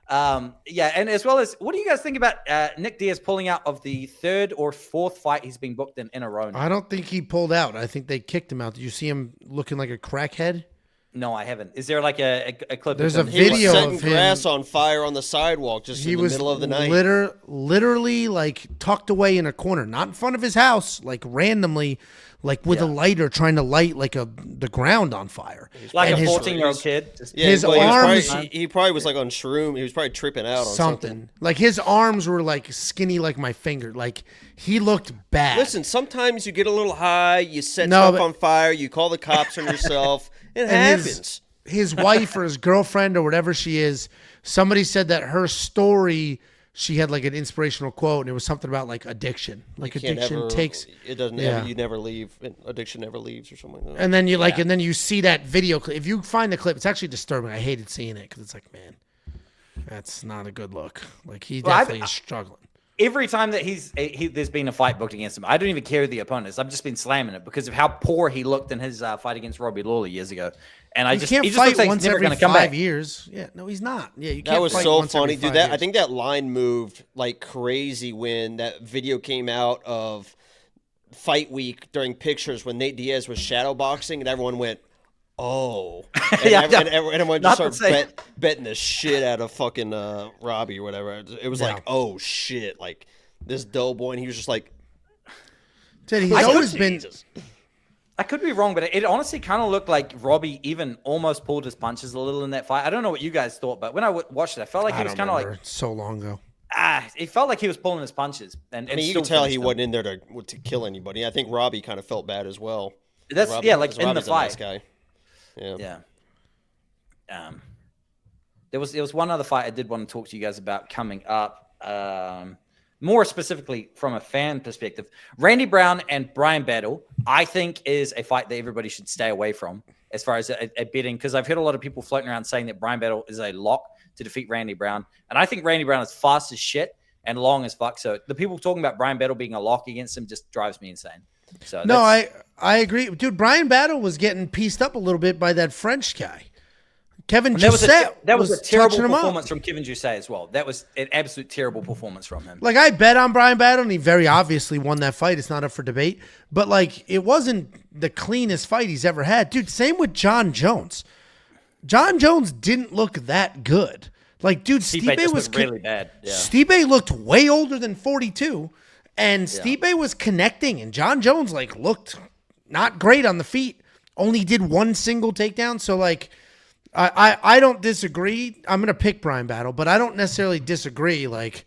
And as well as, what do you guys think about Nick Diaz pulling out of the third or fourth fight he's been booked in a row now? I don't think he pulled out. I think they kicked him out. Did you see him looking like a crackhead? No, I haven't. Is there like a clip? There's a He video was of setting him. grass on fire on the sidewalk just in the middle of the night. Literally like tucked away in a corner, not in front of his house, like randomly, like with a lighter trying to light like the ground on fire. Like and a 14-year-old kid. His arms. He probably was like on shroom. He was probably tripping out on something. Like his arms were like skinny like my finger. Like he looked bad. Listen, sometimes you get a little high, you set stuff on fire, you call the cops on yourself. It happens. his wife or his girlfriend or whatever she is, somebody said that her story, she had like an inspirational quote, and it was something about like addiction. Like addiction takes it doesn't ever, you never leave. Addiction never leaves or something like that. And then you like, and then you see that video clip. If you find the clip, it's actually disturbing. I hated seeing it because it's like, man, that's not a good look. Like he definitely is struggling. Every time that there's been a fight booked against him, I don't even care who the opponent is. I've just been slamming it because of how poor he looked in his fight against Robbie Lawler years ago. And he just fight looks like once he's never every going to come 5 back. years. Yeah, no, he's not. Yeah, you can't. That was fight so once every funny, 5 dude. years. I think that line moved like crazy when that video came out of Fight Week during pictures when Nate Diaz was shadow boxing, and everyone went, "Oh," and, and everyone just started betting the shit out of fucking Robbie or whatever. It was like, "Oh shit!" Like this doughboy, and he was just like, "Dude, he's always been." I could be wrong, but it honestly kind of looked like Robbie even almost pulled his punches a little in that fight. I don't know what you guys thought, but when I watched it, I felt like he was kind of like so long ago. It felt like he was pulling his punches, and I mean, you could tell he wasn't in there to kill anybody. I think Robbie kind of felt bad as well. That's Robbie, like in the fight. Nice guy. Yeah. There was one other fight I did want to talk to you guys about coming up. More specifically from a fan perspective, Randy Brown and Brian Battle, I think is a fight that everybody should stay away from as far as a betting, because I've heard a lot of people floating around saying that Brian Battle is a lock to defeat Randy Brown. And I think Randy Brown is fast as shit and long as fuck. So the people talking about Brian Battle being a lock against him just drives me insane. So no, I agree. Dude, Brian Battle was getting pieced up a little bit by that French guy. Kevin Jousset that was a terrible performance from Kevin Jousset as well. That was an absolute terrible performance from him. Like, I bet on Brian Battle, and he very obviously won that fight. It's not up for debate. But, like, it wasn't the cleanest fight he's ever had. Dude, same with John Jones. John Jones didn't look that good. Like, dude, Stipe was really bad. Yeah. Stipe looked way older than 42, and Stipe was connecting, and John Jones, like, looked not great on the feet. Only did one single takedown. So, like, I don't disagree. I'm going to pick Brian Battle, but I don't necessarily disagree. Like,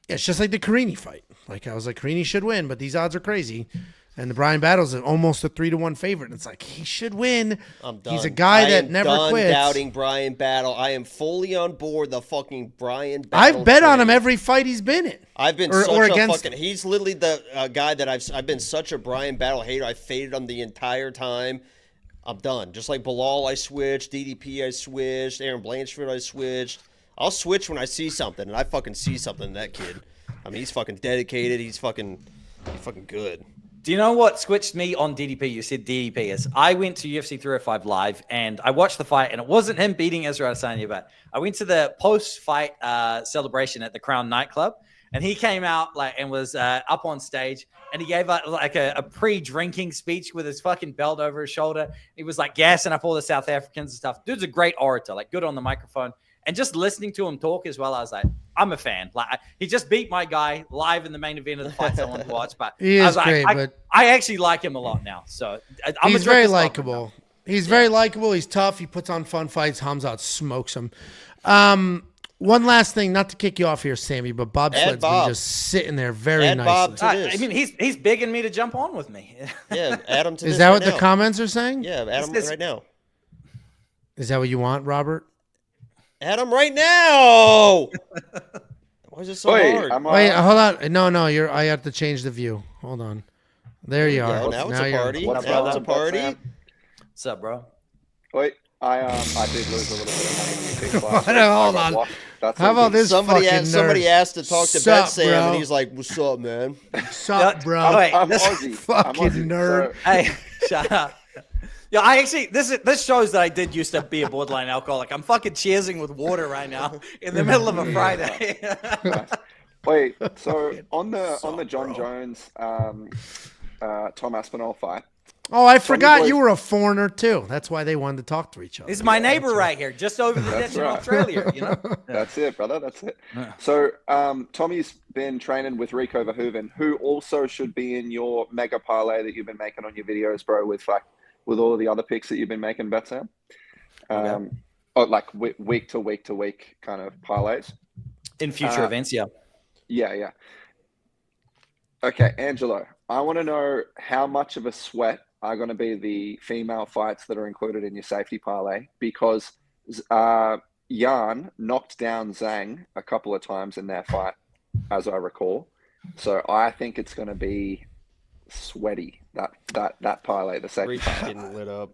it's just like the Carini fight. Like, I was like, Carini should win, but these odds are crazy. And the Brian Battle's almost a 3-1 favorite. And it's like, he should win. I'm done. He's a guy that never quits. Doubting Brian Battle. I am fully on board the fucking Brian Battle. I've bet on him every fight he's been in. I've been he's literally the guy that I've been such a Brian Battle hater. I faded him the entire time. I'm done. Just like Bilal, I switched. DDP, I switched. Aaron Blanchard, I switched. I'll switch when I see something, and I fucking see something in that kid. I mean, he's fucking dedicated. He's fucking good. Do you know what switched me on DDP? You said DDP is. I went to UFC 305 live, and I watched the fight, and it wasn't him beating Israel Adesanya, but I went to the post-fight celebration at the Crown nightclub, and he came out and was up on stage, and he gave a pre-drinking speech with his fucking belt over his shoulder. He was like gassing up all the South Africans and stuff. Dude's a great orator, like good on the microphone. And just listening to him talk as well, I was like, I'm a fan. Like, he just beat my guy live in the main event of the fights I wanted to watch. But he is great, but I actually like him a lot now. So he's very likable. He's very likable. He's tough. He puts on fun fights. Hamzat smokes him. One last thing, not to kick you off here, Sammy, but Bob Sled's been just sitting there very nicely. I mean, he's begging me to jump on with me. Yeah, add him to this. Is that what the comments are saying? Yeah, add him right now. Is that what you want, Robert? Add him right now. Why is it so hard? Wait, hold on. No, I have to change the view. Hold on. There you are. Now it's a party. Now it's a party. What's up, bro? Wait, I did lose a little bit of money. Hold on. How about this? Somebody asked to talk to Bet Sam, and he's like, "What's up, man? What's up, bro? I'm Aussie. Fucking nerd." So... Hey, shut up. Yeah, I actually this shows that I did used to be a borderline alcoholic. I'm fucking cheersing with water right now in the middle of a Friday. Nice. Wait, so on the John Jones Tom Aspinall fight. Oh, I forgot you were a foreigner too. That's why they wanted to talk to each other. He's my neighbor right here, just over the ditch in Australia. You know. That's it, brother. That's it. So Tommy's been training with Rico Verhoeven, who also should be in your mega parlay that you've been making on your videos, bro. With all of the other picks that you've been making, Bet Sam. Like week to week kind of parlays. In future events, yeah. Yeah. Okay, Angelo, I want to know how much of a sweat are going to be the female fights that are included in your safety parlay because Yan knocked down Zhang a couple of times in their fight, as I recall. So I think it's going to be sweaty, that parlay, the safety Reach parlay. getting lit up.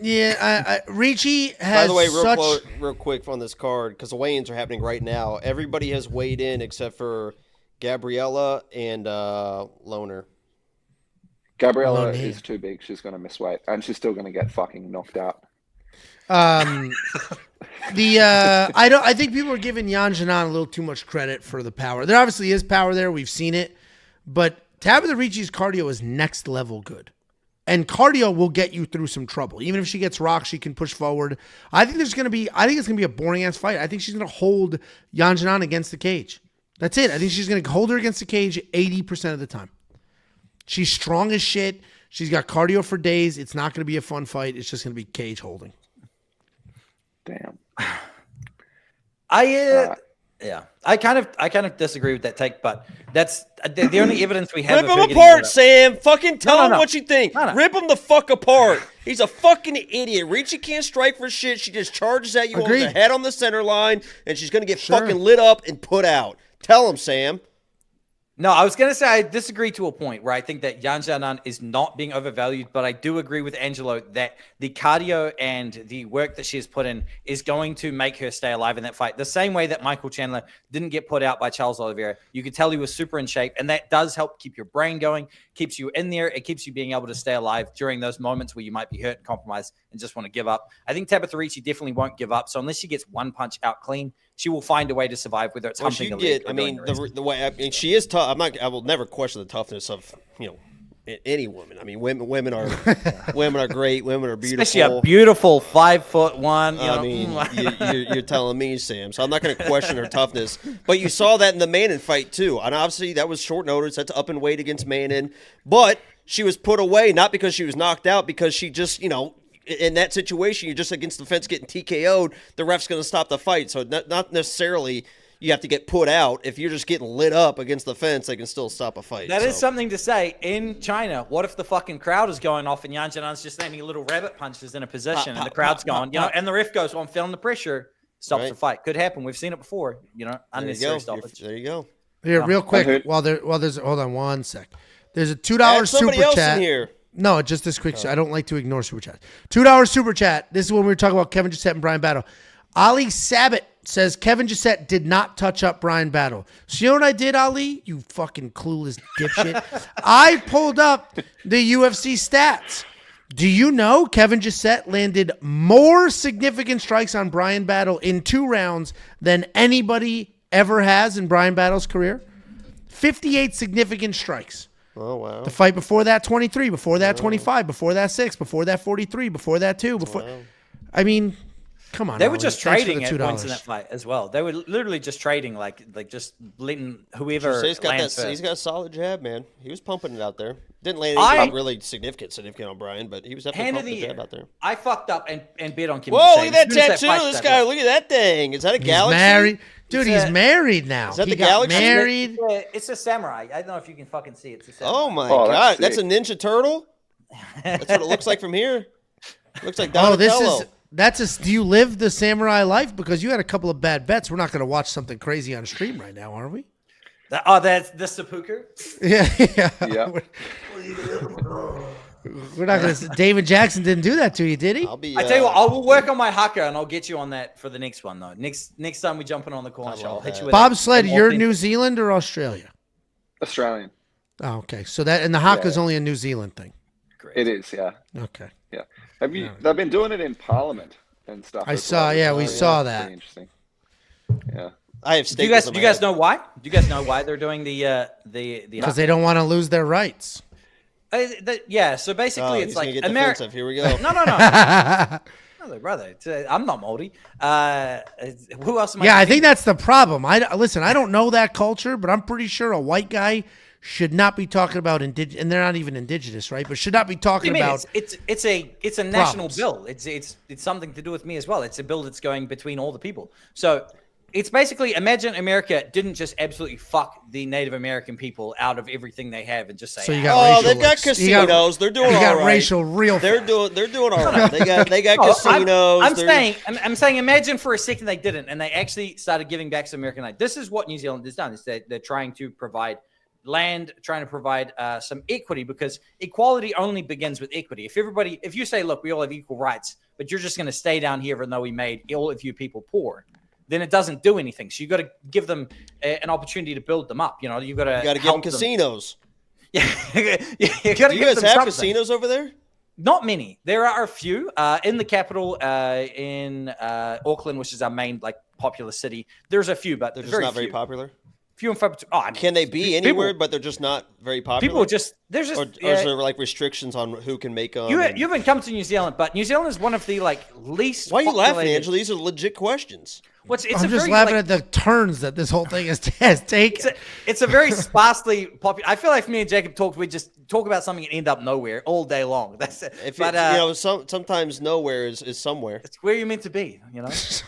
Yeah, Ricci has By the way, such... real quick on this card, because the weigh-ins are happening right now. Everybody has weighed in except for Gabriella and Loner. Gabriella is too big. She's going to miss weight, and she's still going to get fucking knocked out. I think people are giving Yan Xiaonan a little too much credit for the power. There obviously is power there. We've seen it. But Tabitha Ricci's cardio is next level good. And cardio will get you through some trouble. Even if she gets rocked, she can push forward. I think it's going to be a boring ass fight. I think she's going to hold Yan Xiaonan against the cage. That's it. I think she's going to hold her against the cage 80% of the time. She's strong as shit. She's got cardio for days. It's not going to be a fun fight. It's just going to be cage holding. Damn. I kind of disagree with that take, but that's the only evidence we have. Rip him apart, Sam. Fucking tell him what you think. No. Rip him the fuck apart. He's a fucking idiot. Ricci can't strike for shit. She just charges at you with the head on the center line, and she's going to get fucking lit up and put out. Tell him, Sam. No, I was going to say I disagree to a point where I think that Yan Xiaonan is not being overvalued, but I do agree with Angelo that the cardio and the work that she has put in is going to make her stay alive in that fight. The same way that Michael Chandler didn't get put out by Charles Oliveira. You could tell he was super in shape, and that does help keep your brain going, keeps you in there. It keeps you being able to stay alive during those moments where you might be hurt and compromised and just want to give up. I think Tabitha Ricci definitely won't give up. So unless she gets one punch out clean, she will find a way to survive, whether it's humping a leg. The way she is tough. I will never question the toughness of any woman. I mean, women are great. Women are beautiful. Especially a beautiful 5'1". I mean, you're telling me, Sam. So I'm not going to question her toughness. But you saw that in the Manon fight too, and obviously that was short notice. That's up in weight against Manon, but she was put away not because she was knocked out, because she just in that situation, you're just against the fence getting TKO'd. The ref's going to stop the fight. So not necessarily you have to get put out. If you're just getting lit up against the fence, they can still stop a fight. That is something to say. In China, what if the fucking crowd is going off and Yan Xiaonan's just landing little rabbit punches in a position and the crowd's going, and the ref goes, well, I'm feeling the pressure, stops the fight. Could happen. We've seen it before, unnecessary stoppage. There you go. Here, real quick, while there's hold on one sec. There's a $2 super chat. In here. No, just this quick. I don't like to ignore super chat. $2 super chat. This is when we were talking about Kevin Gisette and Brian Battle. Ali Sabat says Kevin Gisette did not touch up Brian Battle. So you know what I did, Ali? You fucking clueless dipshit. I pulled up the UFC stats. Do you know Kevin Gisette landed more significant strikes on Brian Battle in 2 rounds than anybody ever has in Brian Battle's career? 58 significant strikes. Oh, wow. The fight before that, 23. Before that, 25. Before that, 6. Before that, 43. Before that, 2. I mean, come on. They were just trading at points in that fight as well. They were literally just trading, like just letting whoever he's got lands he's got a solid jab, man. He was pumping it out there. Didn't land anything really significant on Brian, but he was definitely pumping the jab out there. I fucked up and bet on Kim. Whoa, look at that tattoo. This guy, look at that thing. Is that a galaxy? Married. Dude, he's married now. Is that the galaxy? Married. It's a samurai. I don't know if you can fucking see it. It's a samurai. Oh my god, that's a Ninja Turtle. That's what it looks like from here. Looks like Donatello. Do you live the samurai life? Because you had a couple of bad bets. We're not going to watch something crazy on stream right now, are we? That's the seppuku? Yeah. We're not going to. David Jackson didn't do that to you, did he? I tell you what, I will work on my haka and I'll get you on that for the next one, though. Next time we jump in on the corner show, I'll hit you with Bob Sled, you're New Zealand or Australia? Australian. Oh, okay. So the haka is only a New Zealand thing. Great. It is, yeah. Okay. Yeah. They've been doing it in Parliament and stuff. I saw. Yeah, we saw that. Pretty interesting. Yeah. I have. Do you guys know why? Do you guys know why they're doing the? Because they don't want to lose their rights. Yeah. So basically, it's like America. Here we go. No. No, brother. I'm not moldy. Who else am I? Yeah, I think that's the problem. Listen, I don't know that culture, but I'm pretty sure a white guy should not be talking about and they're not even indigenous, right? But should not be talking about. It's a national bill. It's something to do with me as well. It's a bill that's going between all the people. So It's basically, imagine America didn't just absolutely fuck the Native American people out of everything they have and just say, So you got racial, they've got casinos. They're doing all right. You got racial real They're fast. doing all right. They got casinos. I'm saying, imagine for a second they didn't, and they actually started giving back some American land. This is what New Zealand has done. Is that they're trying to provide land, trying to provide some equity, because equality only begins with equity. If you say, look, we all have equal rights, but you're just going to stay down here even though we made all of you people poor, then it doesn't do anything. So you got to give them an opportunity to build them up. You got to give them casinos. Yeah, you got to Do you guys have something. casinos over there? Not many. There are a few in the capital, in Auckland, which is our main populous city. There's a few, but they're just not very popular. Few and far between. Oh, I mean, can they be anywhere, but they're just not very popular? People just there's just or is there restrictions on who can make them? You haven't come to New Zealand, but New Zealand is one of the least. Why are you laughing, Angela? These are legit questions. I'm just laughing at the turns that this whole thing has taken. It's a very sparsely popular. I feel like if me and Jacob talked, we just talk about something and end up nowhere all day long. That's it. Sometimes nowhere is somewhere. It's where you're meant to be,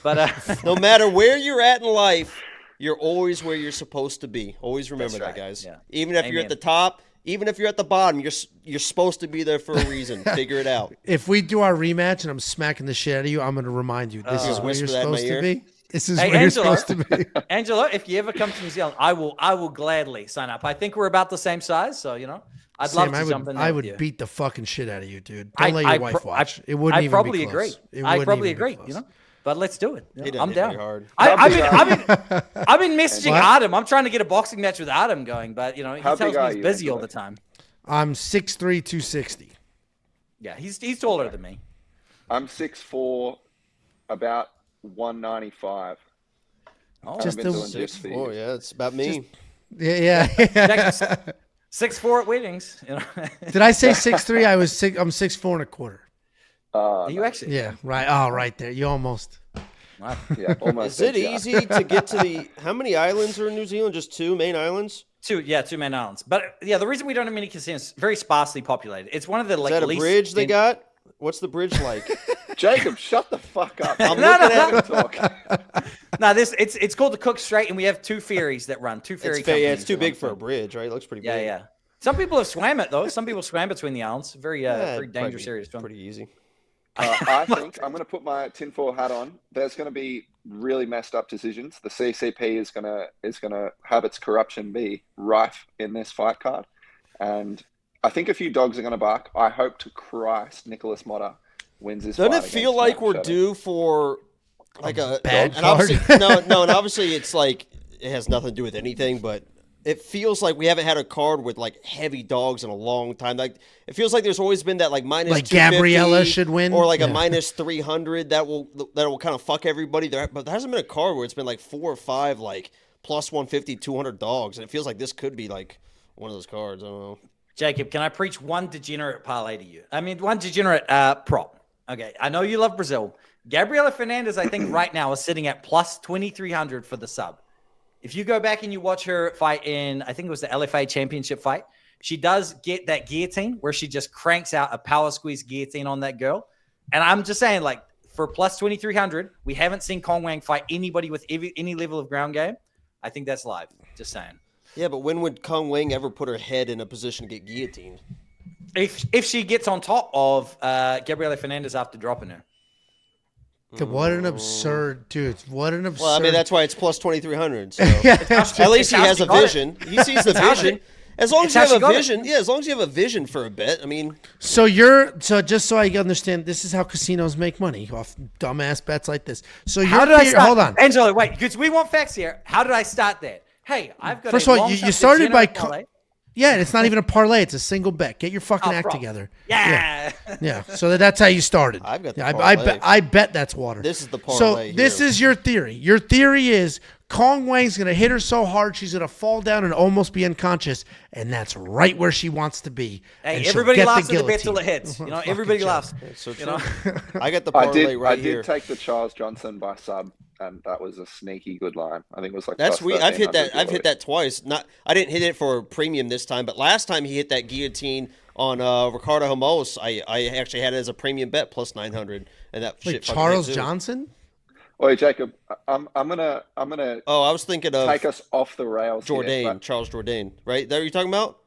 But no matter where you're at in life, you're always where you're supposed to be. Always remember that, guys. Yeah. Even if you're at the top, even if you're at the bottom, you're supposed to be there for a reason. Figure it out. If we do our rematch and I'm smacking the shit out of you, I'm going to remind you this is where you're supposed to be. This is where you're supposed to be. Angela, if you ever come to New Zealand, I will gladly sign up. I think we're about the same size, so I'd love to jump in there. I would beat the fucking shit out of you, dude. Don't let your wife watch. It wouldn't even be close. I probably agree. But let's do it. I'm down. Hard. I've been messaging Adam. I'm trying to get a boxing match with Adam going, but he tells me he's busy all the time. I'm 6'3", 260. Yeah, he's taller than me. I'm 6'4", about 195. Oh, just been doing just for you. Oh yeah, it's about me. Yeah. 6'4" at weddings. Did I say 6'3"? I'm 6'4" and a quarter. Are you actually? Yeah, right. Oh, right there. You almost. Wow. Yeah, almost. Is it easy to get to the? How many islands are in New Zealand? Just 2 main islands. 2 main islands. But yeah, the reason we don't have many casinos, very sparsely populated. It's one of the Is that a bridge they got? What's the bridge like? Jacob, shut the fuck up. I'm looking at it. Talk. No, it's called the Cook Strait, and we have 2 ferries that run. 2 ferry companies. Yeah, it's too big for a bridge, right? It looks pretty big. Yeah. Some people have swam it though. Some people swam between the islands. Very dangerous area to swim. Pretty easy. I think I'm going to put my tinfoil hat on. There's going to be really messed up decisions. The CCP is going to have its corruption be rife in this fight card, and I think a few dogs are going to bark. I hope to Christ Nikolas Motta wins this. Doesn't fight it feel like we're due for like a bad and obviously, and obviously it's like it has nothing to do with anything, but it feels like we haven't had a card with heavy dogs in a long time. Like it feels like there's always been that minus like Gabriella should win, or a minus 300 that will kind of fuck everybody there. But there hasn't been a card where it's been 4 or 5 plus 150, 200 dogs, and it feels like this could be one of those cards. I don't know. Jacob, can I preach one degenerate parlay to you? I mean, one degenerate prop. Okay, I know you love Brazil. Gabriela Fernandez, I think right now is sitting at plus 2,300 for the sub. If you go back and you watch her fight in, I think it was the LFA championship fight, she does get that guillotine where she just cranks out a power squeeze guillotine on that girl. And I'm just saying, for plus 2,300, we haven't seen Quang fight anybody with any level of ground game. I think that's live. Just saying. Yeah, but when would Quang ever put her head in a position to get guillotined? If she gets on top of Gabriela Fernandez after dropping her. What an absurd, dude. What an absurd. Well, I mean, that's why it's plus 2,300. So. At least he has a vision. He sees the vision. As long as you have a vision. Yeah, as long as you have a vision for a bet. I mean. So just so I understand, this is how casinos make money off dumbass bets like this. So hold on. Angela, wait, because we want facts here. How did I start that? Hey, I've got First of all, you started by yeah, it's not even a parlay. It's a single bet. Get your fucking act together. Yeah. So that's how you started. I've got the parlay. I bet that's water. This is the parlay. So this is your theory. Your theory is Quang Wang's going to hit her so hard she's going to fall down and almost be unconscious, and that's right where she wants to be. Hey, everybody laughs at the bet till it hits. Everybody laughs. So I got the parlay right here. I did take the Charles Johnson by sub. And that was a sneaky good line. I think it was that's sweet. I've hit that twice. I didn't hit it for premium this time, but last time he hit that guillotine on Ricardo Ramos, I actually had it as a premium bet plus 900, and that shit. Charles Johnson. Oi, Jacob, I'm gonna Oh, I was thinking of take us off the rails. Jourdain, Charles Jourdain, right? That what you're talking about?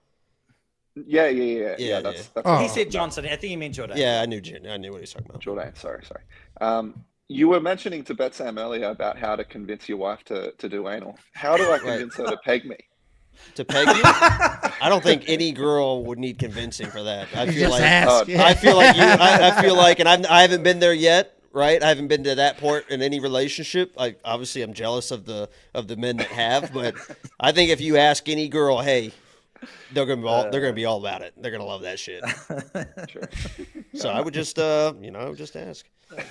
Yeah. Yeah. That's Oh. He said Johnson. I think he meant Jordan. Yeah, I knew what he was talking about. Jourdain. Sorry. You were mentioning to Betsam earlier about how to convince your wife to do anal. How do I convince her to peg me? To peg you? I don't think any girl would need convincing for that. I feel just like ask. I feel like I feel like, and I haven't been there yet. Right, I haven't been to that point in any relationship. Obviously I'm jealous of the men that have, but I think if you ask any girl, hey, they're gonna be all about it. They're gonna love that shit. Sure. So I would just just ask.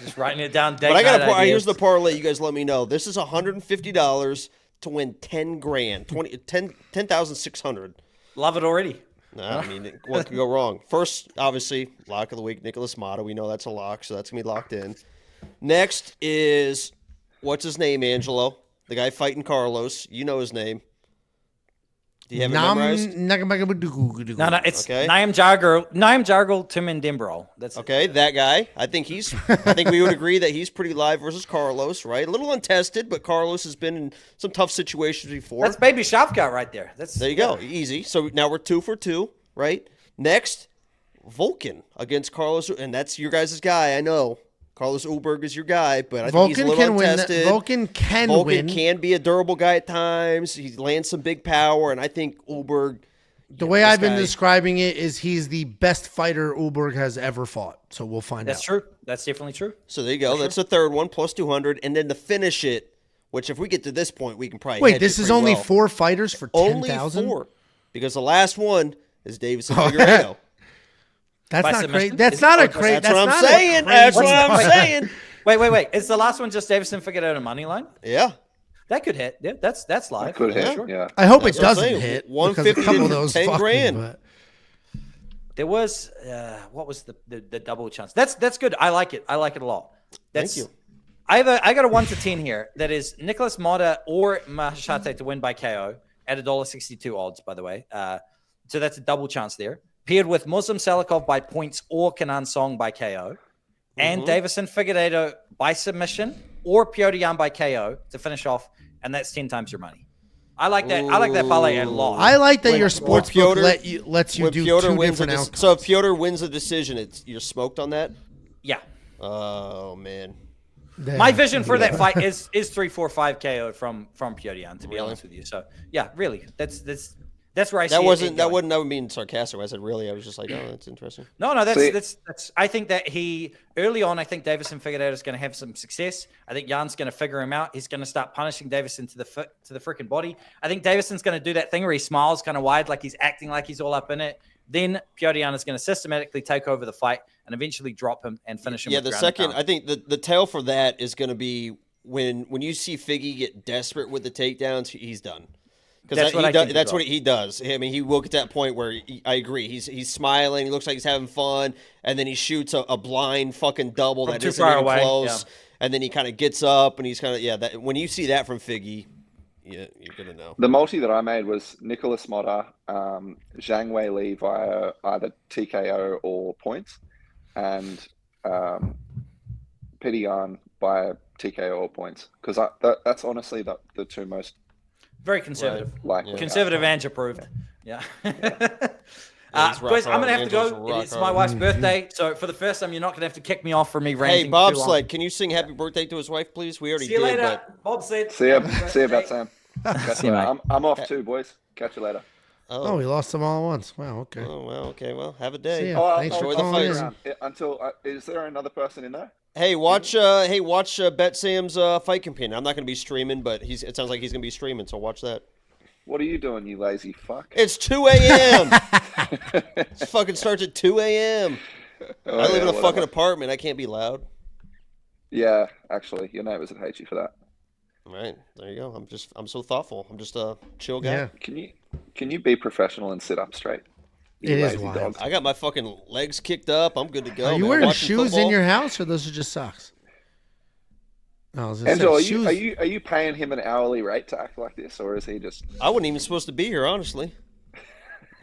Just writing it down. But I got here's the parlay. You guys let me know. This is $150 to win 10 grand, 10,600. Love it already. No, I mean, what could go wrong? First, obviously, lock of the week, Nikolas Motta. We know that's a lock, so that's going to be locked in. Next is, what's his name, Angelo? The guy fighting Carlos. You know his name. Do you have it memorized? No, it's Okay. Nyamjargal Tumendemberel. That's Okay, that guy. I think we would agree that he's pretty live versus Carlos, right? A little untested, but Carlos has been in some tough situations before. That's baby Shavka right there. There you go. Easy. So now we're 2 for 2, right? Next, Vulcan against Carlos, and that's your guys' guy. I know. Carlos Ulberg is your guy, but I think he's a little untested. Vulcan can Vulcan win. can be a durable guy at times. He lands some big power, and I think Ulberg. The way I've been describing it is he's the best fighter Ulberg has ever fought. So we'll find out. That's true. That's definitely true. So there you go. That's the third one, plus 200. And then to finish it, which if we get to this point, we can probably Wait, hedge this it is pretty only well. 4 fighters for 10,000? Only 4. Because the last one is Davis and Figueiredo. That's By not submission? crazy. That's Is- not a okay, crazy. That's what I'm saying. That's what I'm saying. Wait. Is the last one just Davison Figueiredo money line? Yeah. That could hit. Yeah, that's live. Could hit. Sure. Yeah. I hope That's it what I'm doesn't saying. hit. 150 because a couple of to those 10 fucking, grand. but- There was what was the double chance? That's good. I like it. I like it a lot. Thank you. I got a 1 to 10 here. That is Nikolas Motta or Maheshate to win by KO at $1.62 odds, by the way. So that's a double chance there. Paired with Muslim Salikov by points or Kanan Song by KO. And Davison Figueiredo by submission or Piotr Jan by KO to finish off. And that's 10 times your money. I like that. I like that parlay a lot. I like that your sports book Piotr- lets you When do Piotr 2 wins different outcomes. so if Piotr wins the decision, you're smoked on that? Yeah. Oh, man. Damn. My vision for that fight is 3-4-5 KO from Piotr Jan, to be honest with you. So yeah, really, that's where I see That it wasn't going. that wasn't being sarcastic. I said really. I was just like, oh, that's interesting. No, See- that's. I think that early on, I think Davison Figueiredo is going to have some success. I think Jan's going to figure him out. He's going to start punishing Davison to the freaking body. I think Davison's going to do that thing where he smiles kind of wide, like he's acting like he's all up in it. Then Piotr Jan is going to systematically take over the fight and eventually drop him and finish him. Yeah, with the ground and second, pound. I think the tale for that is going to be when you see Figgy get desperate with the takedowns, he's done. That's what I think That's as what well. he does. I mean, he will get to that point where I agree. He's smiling. He looks like he's having fun, and then he shoots a blind fucking double From that too isn't far even away, close. yeah. And then he kind of gets up, and he's kind of That when you see that from Figgy, yeah, you're gonna know. The multi that I made was Nikolas Motta, Zhang Wei Li via either TKO or points, and Petty Yarn by TKO or points. Because that's honestly the 2 most Very conservative. likely. Conservative and approved. Yeah. he's rock Boys, I'm going to hard. have to Angel's go. rock It's my hard. wife's birthday. So for the first time, you're not going to have to kick me off for me ranting. Hey, too long. Bobsled, can you sing "Happy Birthday" to his wife, please? We already See you did, later. but Bob said. See ya about Sam. Catch See you you, later. mate. I'm off too, boys. Catch you later. Oh, we lost them all at once. Wow, okay. Oh, well, okay. Well, have a See day. ya. Thanks for enjoy the calling fights. in. Until is there another person in there? Hey, watch Bet Sam's fight companion. I'm not going to be streaming, but it sounds like he's going to be streaming, so watch that. What are you doing, you lazy fuck? It's 2 a.m. It fucking starts at 2 a.m. Oh, I live in a whatever. fucking apartment. I can't be loud. Yeah, actually, your neighbors would hate you for that. All right, there you go. I'm so thoughtful. I'm just a chill guy. Yeah. Can you be professional and sit up straight? You It is lazy wild. dog. I got my fucking legs kicked up. I'm good to go. Are you man. wearing Watching shoes in football. your house, or those are just socks? No, I was gonna Angelo, say, shoes. are you paying him an hourly rate to act like this, or is he just? I wasn't even supposed to be here, honestly.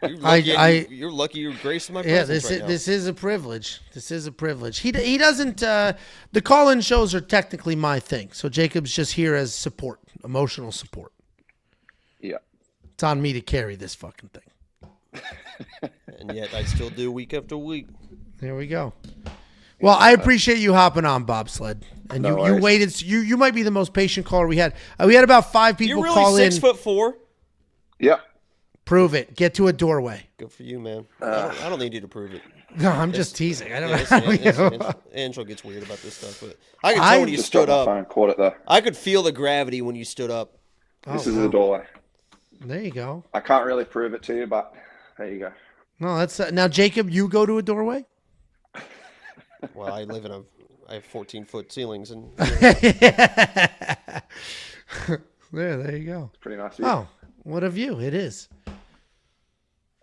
You're lucky you're gracing my Yeah, presence right now. this is a privilege. This is a privilege. He doesn't. The call-in shows are technically my thing. So Jacob's just here as support, emotional support. Yeah. It's on me to carry this fucking thing. And yet I still do week after week. There we go. Well, I appreciate you hopping on bobsled, and No you worries. waited. You might be the most patient caller we had. We had about 5 people You're call really in. 6'4". Yep. Prove it. Get to a doorway. Good for you, man. I don't need you to prove it. No, I'm just teasing. I don't know. Angel gets weird about this stuff, but I could tell when you Just stood dropped my up. phone, caught it though. I could feel the gravity when you stood up. This is the doorway. There you go. I can't really prove it to you, but there you go. No, that's now, Jacob. You go to a doorway. Well, I have 14-foot ceilings, and There you go. Pretty nice view. Oh, what a view it is.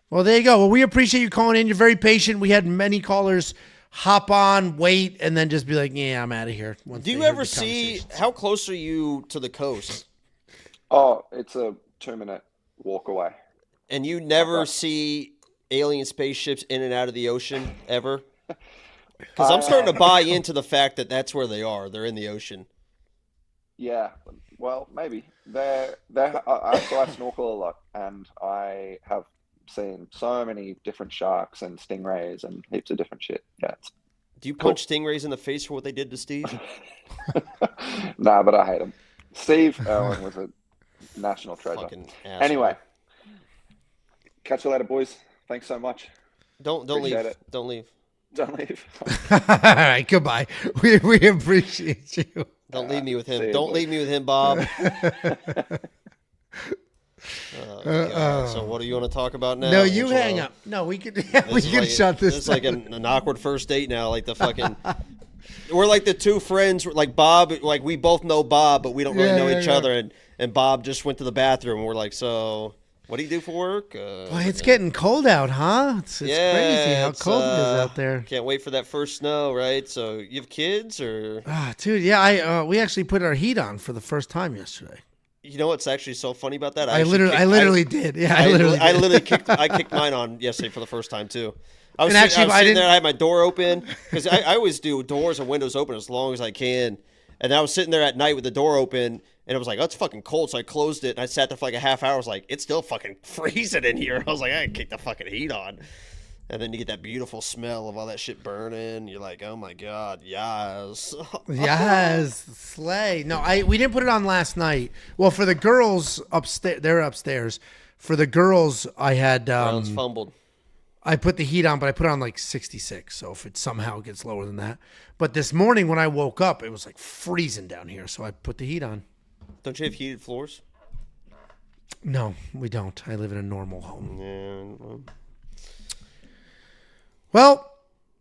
Well, there you go. Well, we appreciate you calling in. You're very patient. We had many callers hop on, wait, and then just be like, yeah, I'm out of here. once do they you heard ever the see conversations. how close are you to the coast? Oh, it's a 2-minute walk away. And you never see alien spaceships in and out of the ocean ever? Because I'm starting to buy into the fact that that's where they are. They're in the ocean. Yeah, well, maybe. I snorkel a lot, and I have seen so many different sharks and stingrays and heaps of different shit. Yeah, it's Do you punch stingrays in the face for what they did to Steve? nah, but I hate them. Steve Irwin was a national treasure. Fucking asshole. Anyway, catch you later, boys. Thanks so much. Don't leave. Appreciate it. Don't leave. Don't leave. All right, goodbye. We appreciate you. Don't leave me with see him. you, Don't boys. leave me with him, Bob. God. So what do you want to talk about now? No, you Angelo? hang up. No, we could. We This is can like- shut this. It's like an awkward first date now. Like the fucking. We're like the two friends. Like Bob. Like we both know Bob, but we don't really Yeah, know yeah, each yeah. other. And Bob just went to the bathroom. And we're like, so what do you do for work? Boy, it's getting cold out, huh? It's crazy how it's, cold it is out there. Can't wait for that first snow, right? So you have kids, or Ah, dude, yeah, we actually put our heat on for the first time yesterday. you know what's actually so funny about that? I literally did. Yeah, I literally did. I kicked mine on yesterday for the first time too. I was, And sitting, actually, I was I sitting there. didn't- I had my door open because I always do doors and windows open as long as I can. And I was sitting there at night with the door open, and I was like, "Oh, it's fucking cold." So I closed it, and I sat there for like a half hour. I was like, "It's still fucking freezing in here." I was like, "I gotta kick the fucking heat on." And then you get that beautiful smell of all that shit burning. You're like, "Oh my god, yes." Yes, slay. No, we didn't put it on last night. Well, for the girls upstairs, they're upstairs. For the girls, I had Browns fumbled. I put the heat on, but I put it on like 66. So if it somehow gets lower than that. But this morning when I woke up, it was like freezing down here. So I put the heat on. Don't you have heated floors? No, we don't. I live in a normal home. Yeah. Well, Well,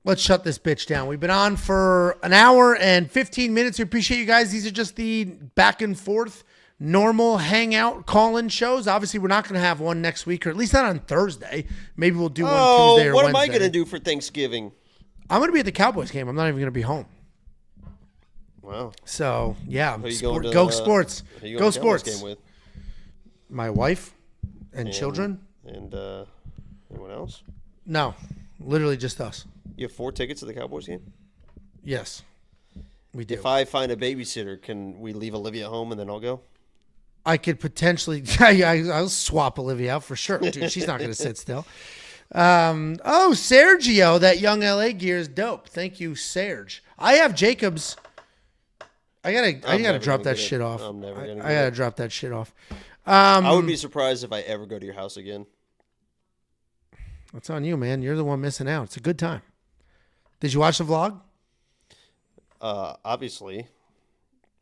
let's shut this bitch down. We've been on for an hour and 15 minutes. We appreciate you guys. These are just the back and forth normal hangout call-in shows. Obviously, we're not going to have one next week, or at least not on Thursday. Maybe we'll do one Tuesday or what Wednesday. am I going to do for Thanksgiving? I'm going to be at the Cowboys game. I'm not even going to be home. Wow. So, yeah. Who are you going to, Go sports. who you Go going to the Cowboys sports. game with? My wife and children? And anyone else? No. Literally just us. You have 4 tickets to the Cowboys game? Yes. We do. If I find a babysitter, can we leave Olivia at home and then I'll go? I could potentially, I'll swap Olivia out for sure. Dude, she's not going to sit still. Sergio, that young LA gear is dope. Thank you, Serge. I have Jacobs. I gotta never drop gonna that get it. shit off. I'm never gonna I get gotta it. drop that shit off. I would be surprised if I ever go to your house again. That's on you, man. You're the one missing out. It's a good time. Did you watch the vlog? Obviously.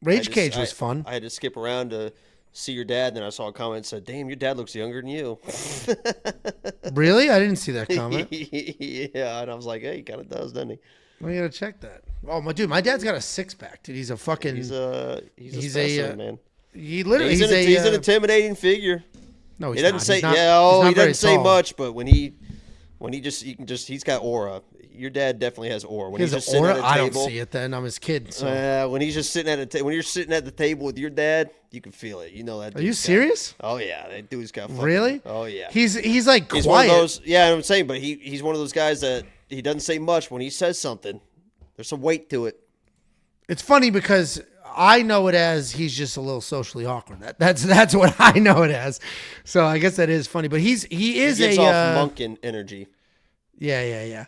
Rage Cage was fun. I had to skip around to see your dad, and then I saw a comment that said, "Damn, your dad looks younger than you." Really? I didn't see that comment. Yeah, and I was like, "Hey, he kind of does, doesn't he?" I gotta check that. Oh my dude, my dad's got a 6-pack. Dude, he's a fucking. He's a he's specimen, a, man. He literally. He's an intimidating figure. No, he's He doesn't not. say He's not, yeah. he's not He very doesn't say tall. much, but when he's got aura. your dad definitely has aura. When His he's just sitting aura, at a I table, don't see it. Then I'm his kid. So. when he's just sitting at a when you're sitting at the table with your dad, you can feel it. You know that. Are you serious? Oh yeah, that dude's got. Really? Oh yeah. He's like He's quiet. one of those. Yeah, I'm saying, but he's one of those guys that he doesn't say much. When he says something, there's some weight to it. It's funny because I know it as he's just a little socially awkward. That's what I know it as. So I guess that is funny. But he is He gives off monkin energy. Yeah.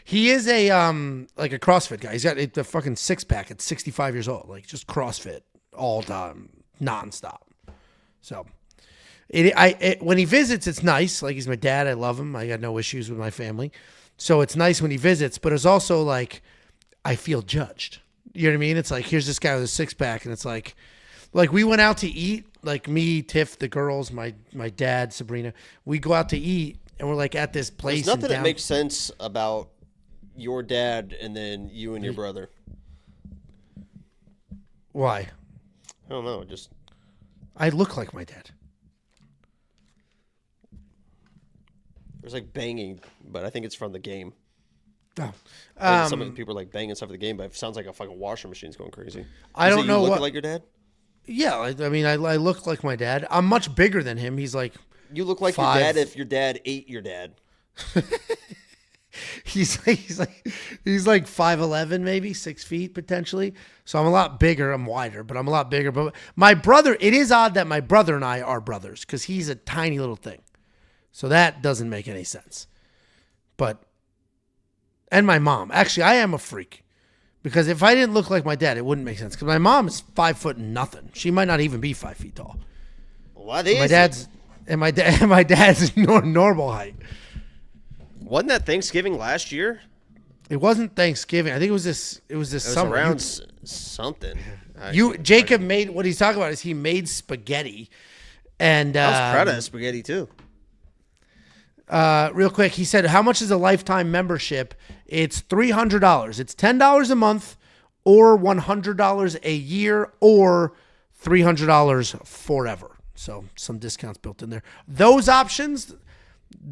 He is a like a CrossFit guy. He's got the fucking six pack at 65 years old. Like just CrossFit all time, nonstop. So when he visits, it's nice. Like he's my dad. I love him. I got no issues with my family. So it's nice when he visits, but it's also like I feel judged. You know what I mean? It's like here's this guy with a six pack, and it's like we went out to eat. Like me, Tiff, the girls, my dad, Sabrina. We go out to eat. And we're like at this place. There's nothing that makes sense about your dad and then you and your brother. Why? I don't know. Just I look like my dad. there's like banging, but I think it's from the game. Oh. Some of the people are like banging stuff at the game, but it sounds like a fucking washer machine's going crazy. I don't know you look what. like your dad? Yeah, I mean, I look like my dad. I'm much bigger than him. He's like. You look like 5. Your dad if your dad ate your dad. he's like 5'11", maybe 6 feet potentially. So I'm a lot bigger. I'm wider, but I'm a lot bigger. But my brother, it is odd that my brother and I are brothers because he's a tiny little thing. So that doesn't make any sense. And my mom. Actually, I am a freak because if I didn't look like my dad, it wouldn't make sense because my mom is 5 foot nothing. She might not even be 5 feet tall. What is my dad's? And my dad's normal height. Wasn't that Thanksgiving last year? It wasn't Thanksgiving. I think it was this. It was this summer. Around something. Jacob made what he's talking about is he made spaghetti, and I was proud of that spaghetti too. Real quick, he said, "How much is a lifetime membership?" It's $300. It's $10 a month, or $100 a year, or $300 forever. So some discounts built in there. Those options,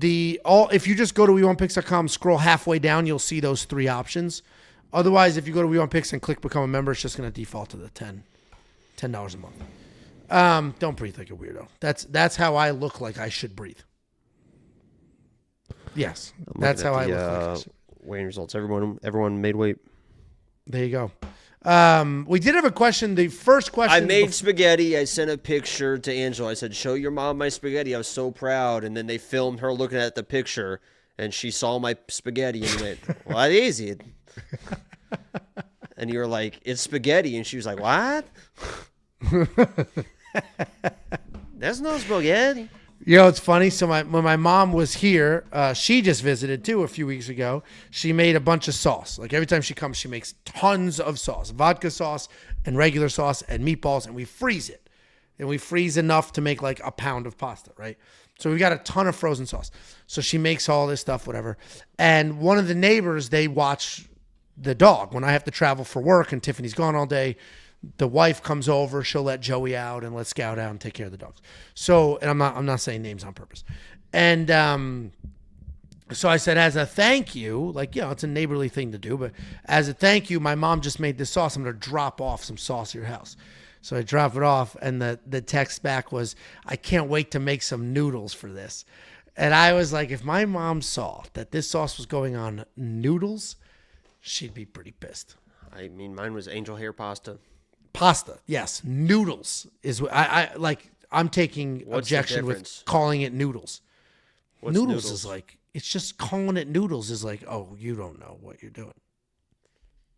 if you just go to WeWantPicks.com, scroll halfway down, you'll see those 3 options. Otherwise, if you go to WeWantPicks and click Become a Member, it's just going to default to the $10 a month. Don't breathe like a weirdo. That's how I look like I should breathe. Yes, that's how I look like I should. Weighing results. Everyone made weight. There you go. We did have a question. The first question. I made spaghetti. I sent a picture to Angela. I said, show your mom my spaghetti. I was so proud. And then they filmed her looking at the picture, and she saw my spaghetti and went, well, that's easy. And you were like, it's spaghetti. And she was like, what? That's no spaghetti. You know, it's funny. So when my mom was here, she just visited too a few weeks ago. She made a bunch of sauce. Like every time she comes, she makes tons of sauce, vodka sauce and regular sauce and meatballs, and we freeze it. And we freeze enough to make like a pound of pasta, right? So we got a ton of frozen sauce. So she makes all this stuff, whatever. And one of the neighbors, they watch the dog. When I have to travel for work and Tiffany's gone all day, the wife comes over, she'll let Joey out and let Scout out and take care of the dogs. So, and I'm not saying names on purpose. And so I said, as a thank you, like, you know, it's a neighborly thing to do, but as a thank you, my mom just made this sauce. I'm going to drop off some sauce at your house. So I drop it off, and the text back was, I can't wait to make some noodles for this. And I was like, if my mom saw that this sauce was going on noodles, she'd be pretty pissed. I mean, mine was angel hair pasta. Pasta, yes. Noodles is what I like. I'm taking objection with calling it noodles. What's noodles is like, it's just calling it noodles is like, oh, you don't know what you're doing.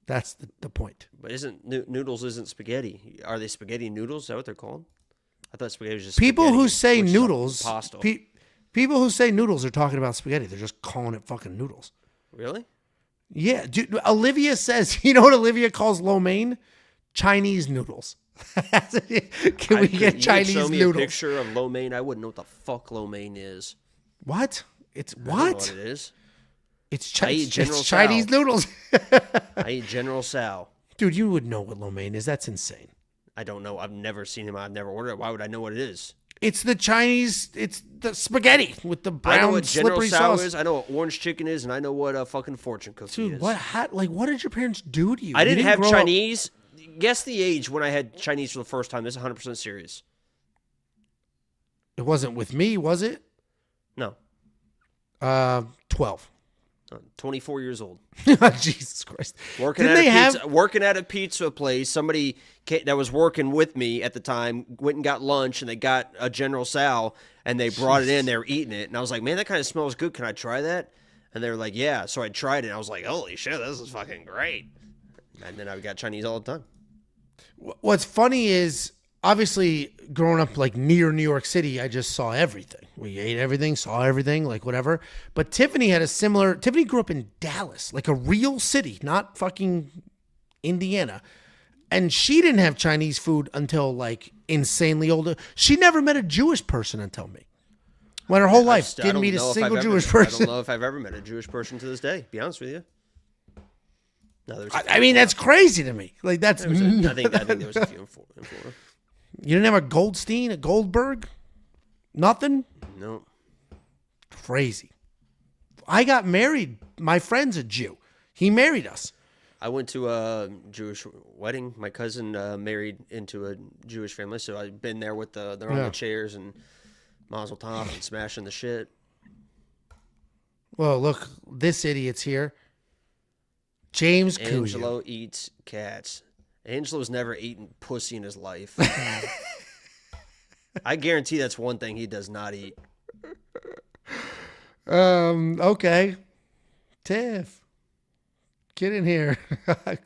That's the point. But noodles isn't spaghetti? Are they spaghetti noodles? Is that what they're called? I thought spaghetti was just people spaghetti, who say noodles. Pasta. People who say noodles are talking about spaghetti. They're just calling it fucking noodles. Really? Yeah, dude. Olivia says, you know what Olivia calls lo mein? Chinese noodles. Can we get Chinese show me noodles? A picture of lo mein. I wouldn't know what the fuck lo mein is. What? It's what? I don't know what it is. It's Chinese noodles. I eat General Tso. Dude, you would know what lo mein is. That's insane. I don't know. I've never seen him. I've never ordered it. Why would I know what it is? It's the Chinese. It's the spaghetti with the I know brown what General slippery Tso sauce. is. I know what orange chicken is, and I know what fucking fortune cookie Dude, is. what did your parents do to you? I You didn't have grow up- Chinese. Guess the age when I had Chinese for the first time. This is 100% serious. It wasn't with me, was it? No. 12. 24 years old. Jesus Christ. Working Didn't at they a have- pizza, working at a pizza place. Somebody that was working with me at the time went and got lunch, and they got a General Tso, and they brought it in. They were eating it, and I was like, "Man, that kind of smells good. Can I try that?" And they were like, "Yeah." So I tried it. And I was like, "Holy shit, this is fucking great!" And then I got Chinese all the time. What's funny is, obviously, growing up like near New York City, I just saw everything. We ate everything, saw everything, like whatever. But Tiffany had a similar. Tiffany grew up in Dallas, like a real city, not fucking Indiana. And she didn't have Chinese food until like insanely older. She never met a Jewish person until me. When her whole life I didn't don't meet a know if single I've Jewish ever, I person. don't know if I've ever met a Jewish person to this day. To be honest with you. No, there's. I mean, that's crazy to me. Like that's. I think there was a few in Florida. You didn't have a Goldstein, a Goldberg, nothing. No. Crazy. I got married. My friend's a Jew. He married us. I went to a Jewish wedding. My cousin married into a Jewish family, so I've been there with they're on the chairs and mazel tov and smashing the shit. Well, look, this idiot's here. James Angelo Kuya. eats cats. Angelo's never eaten pussy in his life. I guarantee that's one thing he does not eat. Okay. Tiff, get in here.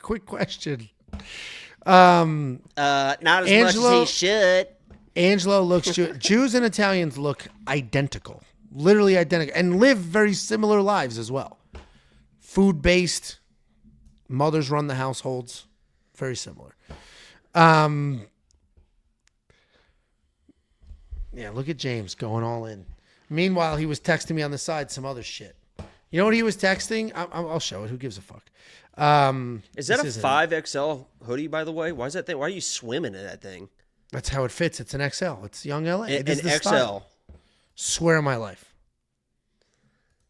Quick question. Not as much Angelo- as he should. Angelo looks Jews and Italians look identical, literally identical, and live very similar lives as well. Food based, mothers run the households, very similar. Yeah, look at James going all in. Meanwhile, he was texting me on the side some other shit. You know what he was texting? I'll show it. Who gives a fuck? Is that a 5XL hoodie, by the way? Why is that thing? Why are you swimming in that thing? That's how it fits. It's an XL. It's young LA. An This is the XL. style. Swear on my life.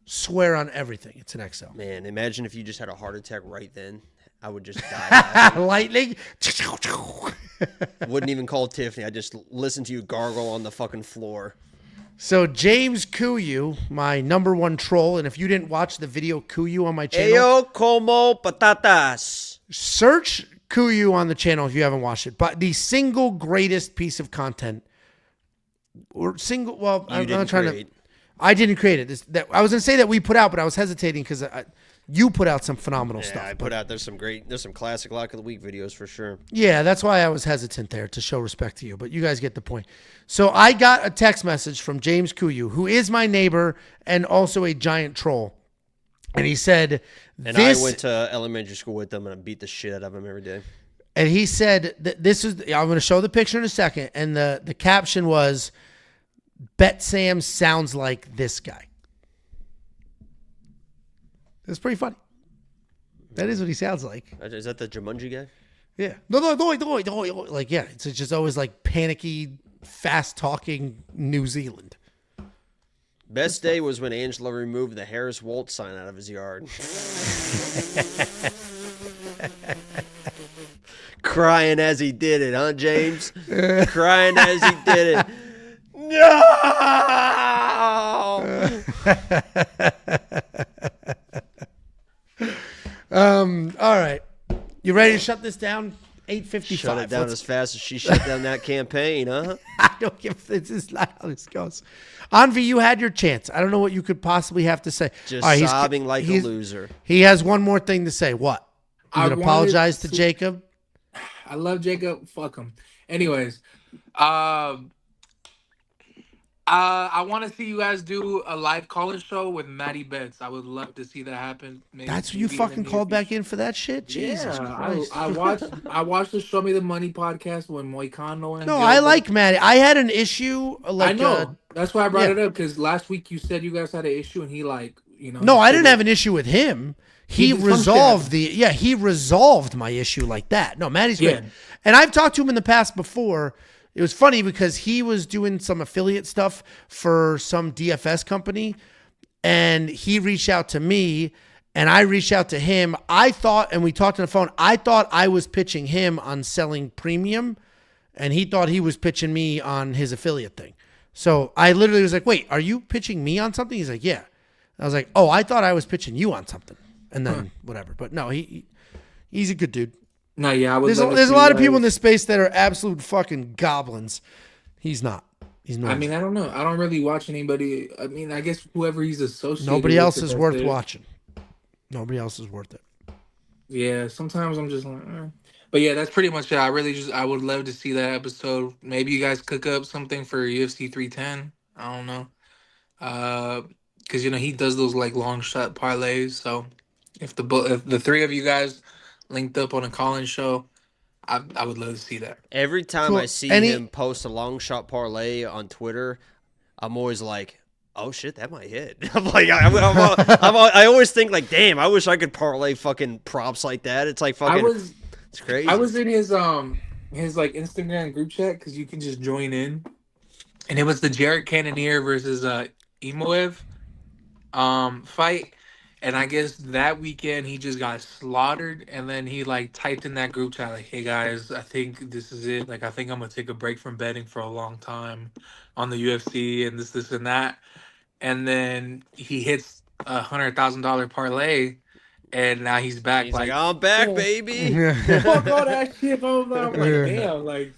Swear on everything. It's an XL. Man, imagine if you just had a heart attack right then. I would just die. Lightning. Wouldn't even call Tiffany. I just listen to you gargle on the fucking floor. So James Kuyu, my number one troll, and if you didn't watch the video Kuyu on my channel, Ayo como patatas. search Kuyu on the channel if you haven't watched it. But the single greatest piece of content, or single, well, I'm not trying to. I didn't create it. I was gonna say that we put out, but I was hesitating because you put out some phenomenal stuff. I put out there's some classic lock of the week videos for sure. Yeah, that's why I was hesitant there to show respect to you, but you guys get the point. So I got a text message from James Kuyu, who is my neighbor and also a giant troll. And he said, I went to elementary school with them and I beat the shit out of him every day. And he said that this is, I'm going to show the picture in a second. And the caption was, Bet Sam sounds like this guy. It's pretty funny. That is what he sounds like. Is that the Jumanji guy? Yeah. No. Like, yeah, it's just always like panicky, fast-talking New Zealand. Best day was when Angelo removed the Harris Walt sign out of his yard. Crying as he did it, huh, James? Crying as he did it. No! All right. You ready to shut this down? 8:55. Shut it down as fast as she shut down that campaign, huh? I don't give. This is not how this goes. Anvi, you had your chance. I don't know what you could possibly have to say. Just All right, sobbing like a loser. He has one more thing to say. What? You I gonna apologize to wanted Jacob? I love Jacob. Fuck him. Anyways, I want to see you guys do a live call-in show with Maddie Betts. I would love to see that happen. That's what you fucking called back in for that shit? Jesus Christ. I watched the Show Me the Money podcast when Moicano and No, I like Maddie. I had an issue. Like, I know. That's why I brought yeah. it up, because last week you said you guys had an issue and he No, I didn't have an issue with him. He resolved he resolved my issue like that. No, Maddie's great. Yeah. And I've talked to him in the past before it was funny because he was doing some affiliate stuff for some DFS company, and he reached out to me, and I reached out to him. I thought, and we talked on the phone, I thought I was pitching him on selling premium, and he thought he was pitching me on his affiliate thing. So I literally was like, wait, are you pitching me on something? He's like, yeah. I was like, oh, I thought I was pitching you on something. And then whatever. But no, he's a good dude. No, yeah, I would. There's a lot of people in this space that are absolute fucking goblins. He's not. He's not. I mean, I don't know. I don't really watch anybody. I mean, I guess whoever he's associated. Nobody with, else is worth watching. Nobody else is worth it. Yeah, sometimes I'm just like, but yeah, that's pretty much it. I would love to see that episode. Maybe you guys cook up something for UFC 310. I don't know. Because he does those like long shot parlays. So if the three of you guys linked up on a call-in show, I would love to see that. Every time Cool. I see him post a long shot parlay on Twitter, I'm always like, oh shit, that might hit. I'm like, I always think like, damn, I wish I could parlay fucking props like that. It's like fucking, it's crazy. I was in his like Instagram group chat because you can just join in, and it was the Jarrett Cannonier versus Imoev fight, and I guess that weekend he just got slaughtered, and then he like typed in that group chat like, hey guys, I think this is it. Like I think I'm gonna take a break from betting for a long time on the UFC and this and that. And then he hits $100,000 parlay, and now he's back. He's like, I'm back, baby. Fuck all that shit. I'm like, damn. Like,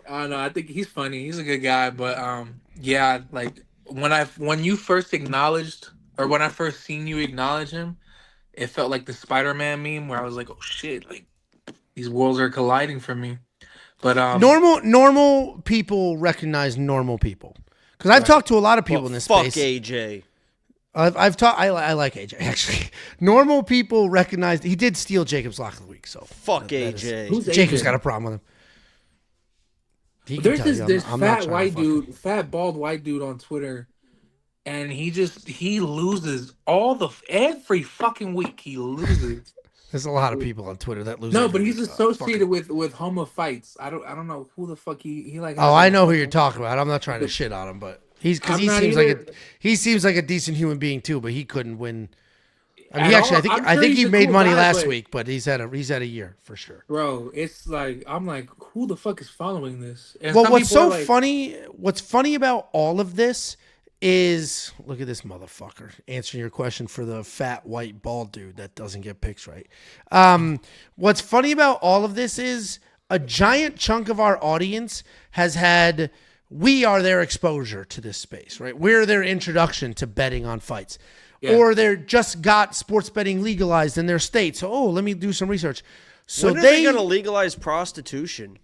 I don't know. I think he's funny. He's a good guy. But yeah, like when you first acknowledged, or when I first seen you acknowledge him, it felt like the Spider-Man meme where I was like, oh shit, like these worlds are colliding for me. But normal people recognize normal people. Because I've talked to a lot of people in this fuck space. AJ. I've talked. I like AJ actually. Normal people recognize he did steal Jacob's lock of the week. So fuck AJ. Who's Jacob's AJ? got a problem with him. There's this fat bald white dude on Twitter, and he loses every fucking week. He loses. There's a lot of people on Twitter that lose. No, but he's associated with homo fights. I don't know who the fuck he like. Oh, I know who you're talking about. I'm not trying to shit on him, but he seems like a decent human being too. But he couldn't win. I mean, I think he made money last week, but he's had a year for sure. Bro, it's like I'm like, who the fuck is following this? And well, what's so funny? What's funny about all of this is, look at this motherfucker answering your question for the fat white bald dude that doesn't get picks right. What's funny about all of this is a giant chunk of our audience we are their exposure to this space, right? We're their introduction to betting on fights. Yeah. Or they're just got sports betting legalized in their state. So, let me do some research. So when are they going to legalize prostitution?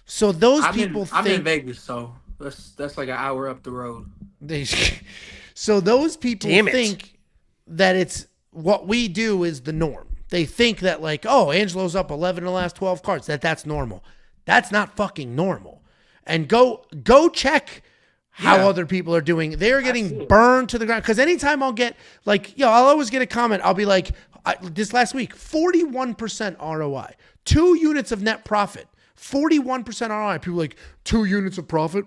So those people I'm in Vegas, so that's like an hour up the road. So those people think that it's what we do is the norm. They think that like, Angelo's up 11 in the last 12 cards. That's normal. That's not fucking normal. And go check how other people are doing. They're getting burned to the ground. Because anytime I'll get like, I'll always get a comment. I'll be like, this last week, 41% ROI, 2 units of net profit, 41% ROI. People are like, 2 units of profit?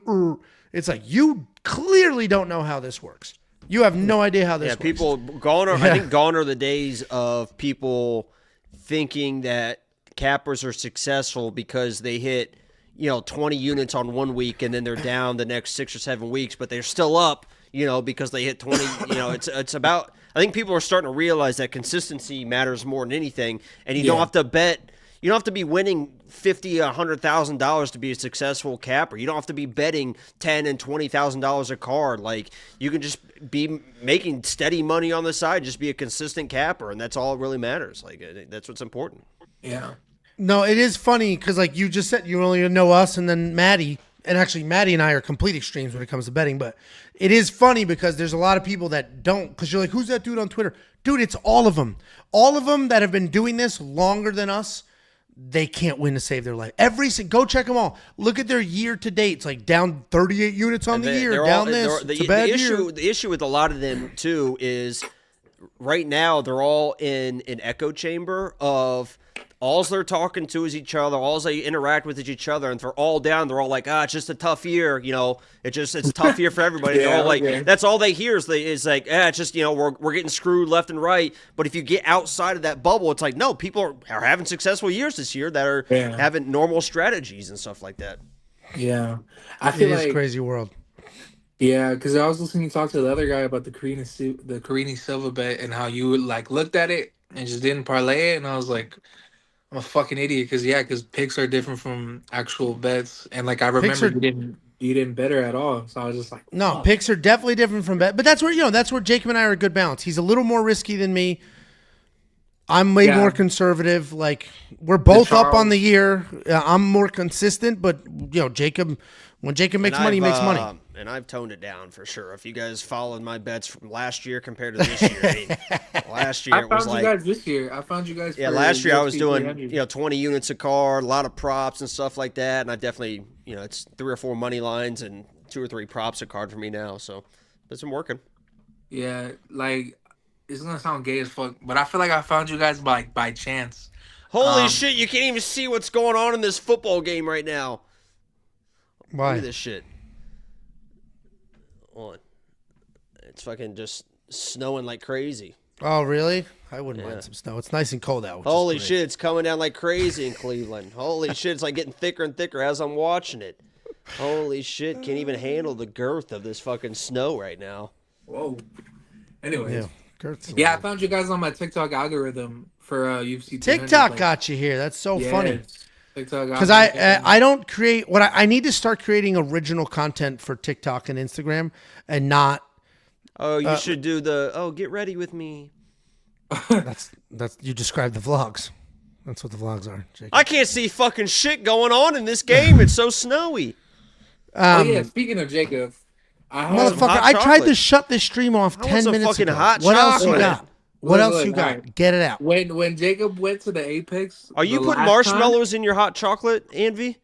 It's like, you clearly don't know how this works. You have no idea how this works. People, I think gone are the days of people thinking that cappers are successful because they hit 20 units on 1 week and then they're down the next 6 or 7 weeks, but they're still up, because they hit 20. It's about, I think people are starting to realize that consistency matters more than anything, and you don't have to bet. You don't have to be winning $50,000, $100,000 to be a successful capper. You don't have to be betting $10,000 and $20,000 a card. Like, you can just be making steady money on the side, just be a consistent capper, and that's all that really matters. Like, I think that's what's important. Yeah. No, it is funny because, like you just said, you only know us and then Maddie. And actually, Maddie and I are complete extremes when it comes to betting. But it is funny because there's a lot of people that don't. Because you're like, who's that dude on Twitter? Dude, it's all of them. All of them that have been doing this longer than us. They can't win to save their life. Go check them all. Look at their year to date. It's like down 38 units on the year. Down this. It's a bad year. The issue with a lot of them too is right now they're all in an echo chamber of, all they're talking to is each other. All they interact with is each other, and they're all down. They're all like, it's just a tough year. It's a tough year for everybody. They're all like, that's all they hear is like, it's just, we're getting screwed left and right. But if you get outside of that bubble, it's like, no, people are having successful years this year that are having normal strategies and stuff like that. Yeah, I feel It is crazy world. Yeah, because I was listening to talk to the other guy about the Karini Silva bet and how you like looked at it and just didn't parlay it, and I was like, I'm a fucking idiot because picks are different from actual bets, and like I remember you didn't bet her at all, so I was just like, no, picks are definitely different from bet, but that's where Jacob and I are a good balance. He's a little more risky than me. I'm way more conservative. Like we're both up on the year. I'm more consistent, but Jacob, when Jacob makes money, he makes money. And I've toned it down for sure. If you guys followed my bets from last year compared to this year, last year it was like. I found you guys this year. I found you guys. Yeah, last year I was doing 20 units a card, a lot of props and stuff like that, and I definitely it's 3 or 4 money lines and 2 or 3 props a card for me now. So it's been working. Yeah, like it's gonna sound gay as fuck, but I feel like I found you guys by chance. Holy shit! You can't even see what's going on in this football game right now. Why? Look at this shit. It's fucking just snowing like crazy. Oh, really? I wouldn't mind some snow. It's nice and cold out. Holy shit, it's coming down like crazy in Cleveland. Holy shit, it's like getting thicker and thicker as I'm watching it. Holy shit, can't even handle the girth of this fucking snow right now. Whoa. Anyways. Yeah, I found you guys on my TikTok algorithm for UFC. TikTok got you here. That's so funny. Because I don't create I need to start creating original content for TikTok and Instagram and not. Oh, you should do get ready with me. That's you described the vlogs. That's what the vlogs are, Jacob. I can't see fucking shit going on in this game. It's so snowy. Speaking of Jacob, motherfucker, I tried to shut this stream off 10 minutes ago. What else you got? What else you got? Right. Get it out. When Jacob went to the Apex, are you putting marshmallows in your hot chocolate, Envy?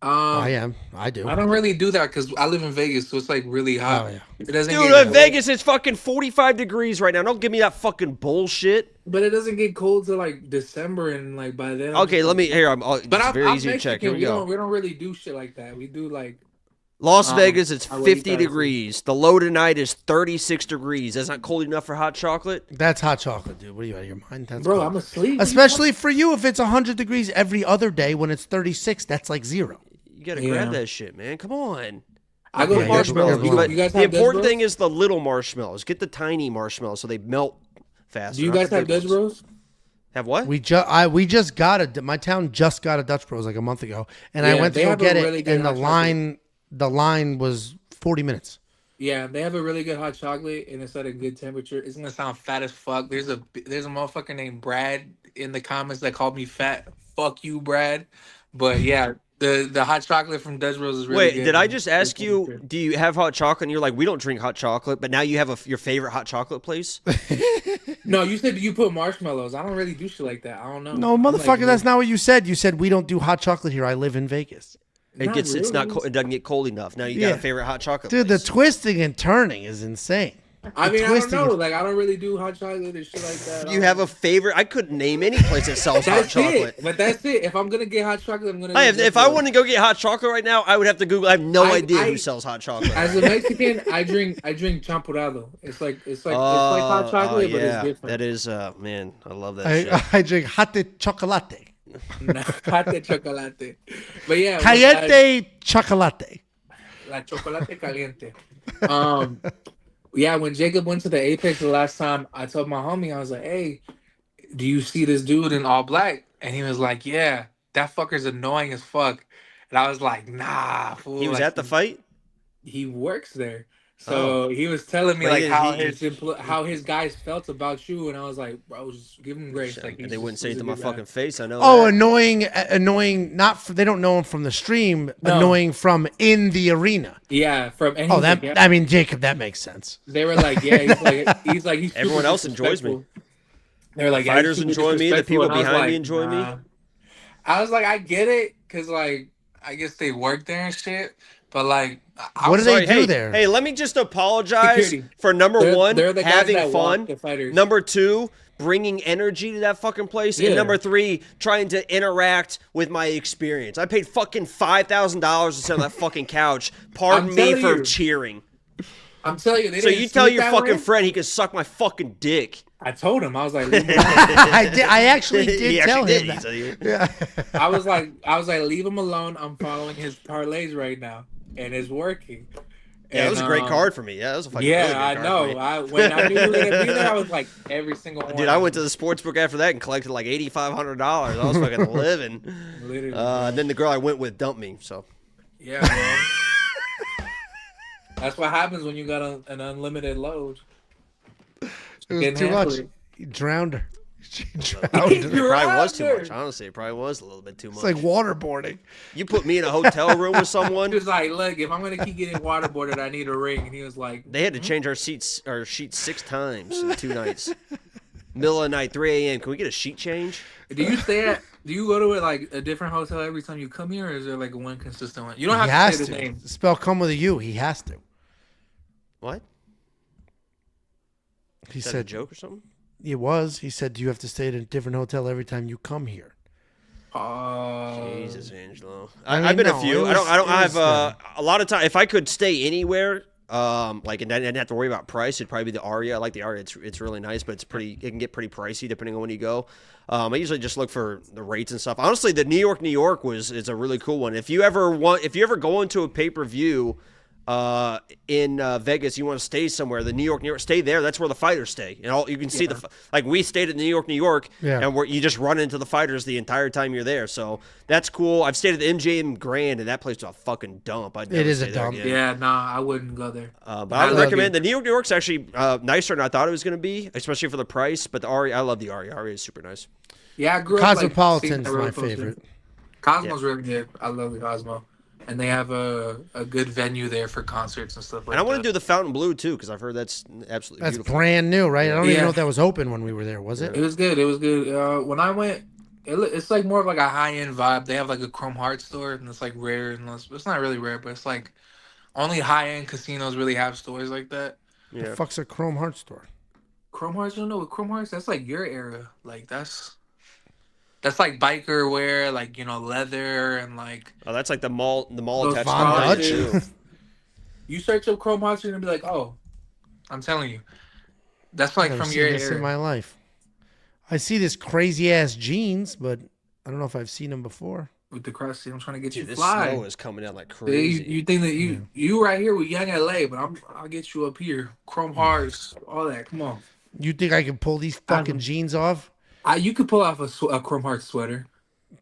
I am. I do. I don't really do that because I live in Vegas, so it's like really hot. Oh, yeah. It doesn't. Dude, in Vegas, it's fucking 45 degrees right now. Don't give me that fucking bullshit. But it doesn't get cold till like December, and like by then. Okay, let me here. But it's very easy Mexican, to check. Here we go. We don't really do shit like that. We do like. Las Vegas, it's 50 degrees. The low tonight is 36 degrees. That's not cold enough for hot chocolate? That's hot chocolate, dude. What are you out of your mind? That's Bro, cold. I'm asleep. Especially for you, if it's 100 degrees every other day when it's 36, that's like 0. You got to grab that shit, man. Come on. I go marshmallows. You guys the important thing is the little marshmallows. Get the tiny marshmallows so they melt faster. Do you guys have Dutch Bros? Have what? We just got my town just got a Dutch Bros like a month ago, and I went to go get it, and the line was 40 minutes. Yeah, they have a really good hot chocolate, and it's at a good temperature. It's gonna sound fat as fuck. There's a motherfucker named Brad in the comments that called me fat. Fuck you, Brad. But yeah, the hot chocolate from Dutch Bros is really good. Wait, did I just ask you, do you have hot chocolate? And you're like, we don't drink hot chocolate, but now you have your favorite hot chocolate place? No, you said you put marshmallows. I don't really do shit like that. I don't know. No, motherfucker, that's not what you said. You said we don't do hot chocolate here. I live in Vegas. It doesn't get cold enough. Now you got a favorite hot chocolate dude, place. the twisting and turning is insane. I don't know. Like, I don't really do hot chocolate and shit like that. You have a favorite? I couldn't name any place that sells hot chocolate. But that's it. If I'm gonna get hot chocolate, I'm gonna. If I want to go get hot chocolate right now, I would have to Google. I have no idea who sells hot chocolate. As a Mexican, I drink champurrado. It's like hot chocolate, but it's different. That is, man, I love that shit. I drink hot chocolate. Hot chocolate. But yeah, caliente chocolate. La chocolate caliente. Yeah, when Jacob went to the Apex the last time, I told my homie, I was like, hey, do you see this dude in all black? And he was like, yeah, that fucker's annoying as fuck. And I was like, nah, fool. He was at the fight? He works there. So he was telling me how his guys felt about you, and I was like, bro, just give him grace. Like, they wouldn't say it to my fucking face. I know. Oh, that. annoying. They don't know him from the stream. No. Annoying from in the arena. Yeah, I mean, Jacob, that makes sense. They were like, yeah, he's everyone else enjoys me. They were like, fighters enjoy me. The people behind me enjoy me. I was like, I get it, because like I guess they work there and shit. But like, what do they do there? Hey, let me just apologize for number one, having fun. Number two, bringing energy to that fucking place. Yeah. And number 3, trying to interact with my experience. I paid fucking $5,000 to sit on that fucking couch. Pardon me telling for you. cheering. I'm telling you. They So didn't you see tell it your that fucking way? friend he can suck my fucking dick. I told him. I was like, leave him alone. I actually did He tell actually him did. that. He said, Yeah. I was like, leave him alone. I'm following his parlays right now, and it's working. Yeah, it was a great And, card for me. Yeah, it was a fucking Yeah, really I great card for know. me. When I knew you were gonna be there, I was like every single one. Dude, I went to the sports book after that and collected like $8,500. I was fucking living. Literally. And then the girl I went with dumped me. So Yeah, man. That's what happens when you got an unlimited load. It Getting was too much. hampered. He drowned her. She drowned it her. probably was too You're much. Honestly, it probably was a little bit too much. It's like waterboarding. You put me in a hotel room with He someone. was like, "Look, if I'm gonna keep getting waterboarded, I need a ring." And he was like, They had to change our sheets 6 times in 2 nights. Middle of the night, 3 a.m. Can we get a sheet change? "Do you stay at? Do you go to like a different hotel every time you come here, or is there like one consistent one? You don't He have has to say to. the name. Spell come with a U. He has to. What? He Is that a said, joke or something? it was. He said, do you have to stay at a different hotel every time you come here? Jesus, Angelo. I mean, I've been no, a few. it I don't was, have a lot of time. If I could stay anywhere, like and I didn't have to worry about price, it'd probably be the Aria. I like the Aria. It's really nice, but it can get pretty pricey depending on when you go. I usually just look for the rates and stuff. Honestly, the New York is a really cool one. If you ever go into a pay-per-view in Vegas, you want to stay somewhere, the New York, stay there. That's where the fighters stay. And all you can see like we stayed at New York, Yeah. and you just run into the fighters the entire time you're there. So that's cool. I've stayed at the MGM Grand, and that place is a fucking dump. I'd never It is stay a there dump. again. Yeah, nah, I wouldn't go there. But I would recommend the New York's actually nicer than I thought it was going to be, especially for the price. But the Aria, I love the Aria. Aria is super nice. Yeah, I grew up like, Cosmopolitan's seeing the my roller coaster. favorite. Cosmo's really good. I love the Cosmo, and they have a good venue there for concerts and stuff like And I that. want to do the Fountain Blue too, because I've heard that's absolutely That's beautiful. brand new, right? I don't even Yeah. know if that was open when we were there, was it? It was good. It was good. When I went, it's like more of like a high end vibe. They have like a Chrome Heart store, and it's like rare, and it's not really rare, but it's like only high end casinos really have stores like that. The fuck's a Chrome Heart store? Chrome Hearts, you don't know what Chrome Hearts? That's like your era. Like that's like biker wear, like leather and like. Oh, that's like the mall Those attached Von to it, Dutch? too. You search up Chrome Hearts, you're gonna be like, oh, I'm telling you, that's like Never from seen your this in era. my life. I see this crazy ass jeans, but I don't know if I've seen them before. With the crusty, I'm trying to get Dude, you this fly. snow is coming down like Yeah, crazy. you think that you right here with Young LA, but I'll get you up here. Chrome Hearts, all that. Come on. You think I can pull these fucking jeans off? You could pull off a Chrome Heart sweater.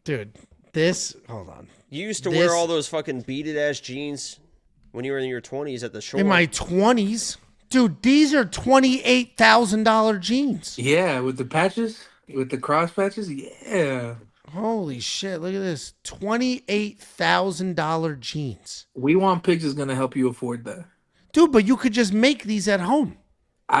Dude, hold on. You used to This- wear all those fucking beaded ass jeans when you were in your 20s at the shore. In my 20s? Dude, these are $28,000 jeans. Yeah, with the patches, with the cross patches. Yeah. Holy shit, look at this. $28,000 jeans. We Want Pigs is gonna help you afford that. Dude, but you could just make these at home.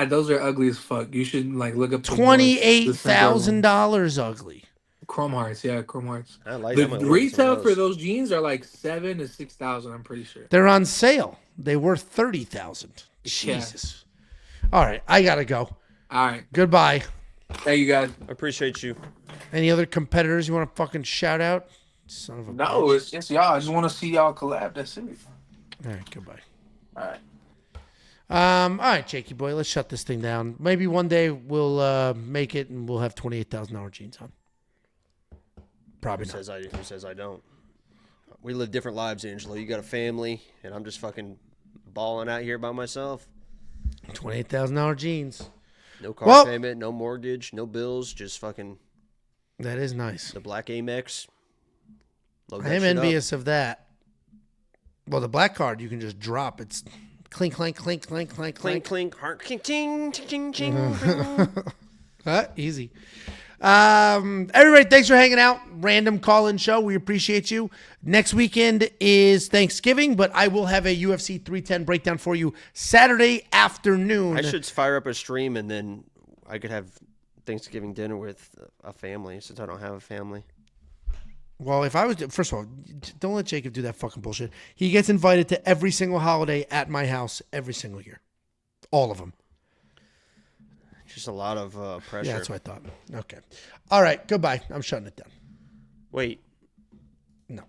Those are ugly as fuck. You should like look up the $28,000 ugly. Chrome Hearts. Yeah, Chrome Hearts. I like The I'm gonna wear some retail of for those jeans are like $7,000 to $6,000. I'm pretty sure. They're on sale. They worth $30,000. Yeah. Jesus. All right, I gotta go. All right. Goodbye. Hey, you guys. I appreciate you. Any other competitors you want to fucking shout out? Son of a No, bitch. it's just y'all. I just want to see y'all collab. That's it. All right, goodbye. All right. All right, Jakey boy, let's shut this thing down. Maybe one day we'll make it and we'll have $28,000 jeans on. Probably Who not. says I don't? We live different lives, Angelo. You got a family, and I'm just fucking balling out here by myself. $28,000 jeans. No car Well- payment, no mortgage, no bills, just fucking That is nice. the black Amex. Load I that am shit up. envious of that. Well, the black card you can just drop. It's clink, clink, clink, clink, clink, Clink, clink. clink, heart, ting, ting, ting, ting, ting. Easy. Everybody, thanks for hanging out. Random call-in show. We appreciate you. Next weekend is Thanksgiving, but I will have a UFC 310 breakdown for you Saturday afternoon. I should fire up a stream, and then I could have Thanksgiving dinner with a family, since I don't have a family. Well, if I was, first of all, don't let Jacob do that fucking bullshit. He gets invited to every single holiday at my house every single year. All of them. Just a lot of pressure. Yeah, that's what I thought. Okay. All right. Goodbye. I'm shutting it down. Wait. No.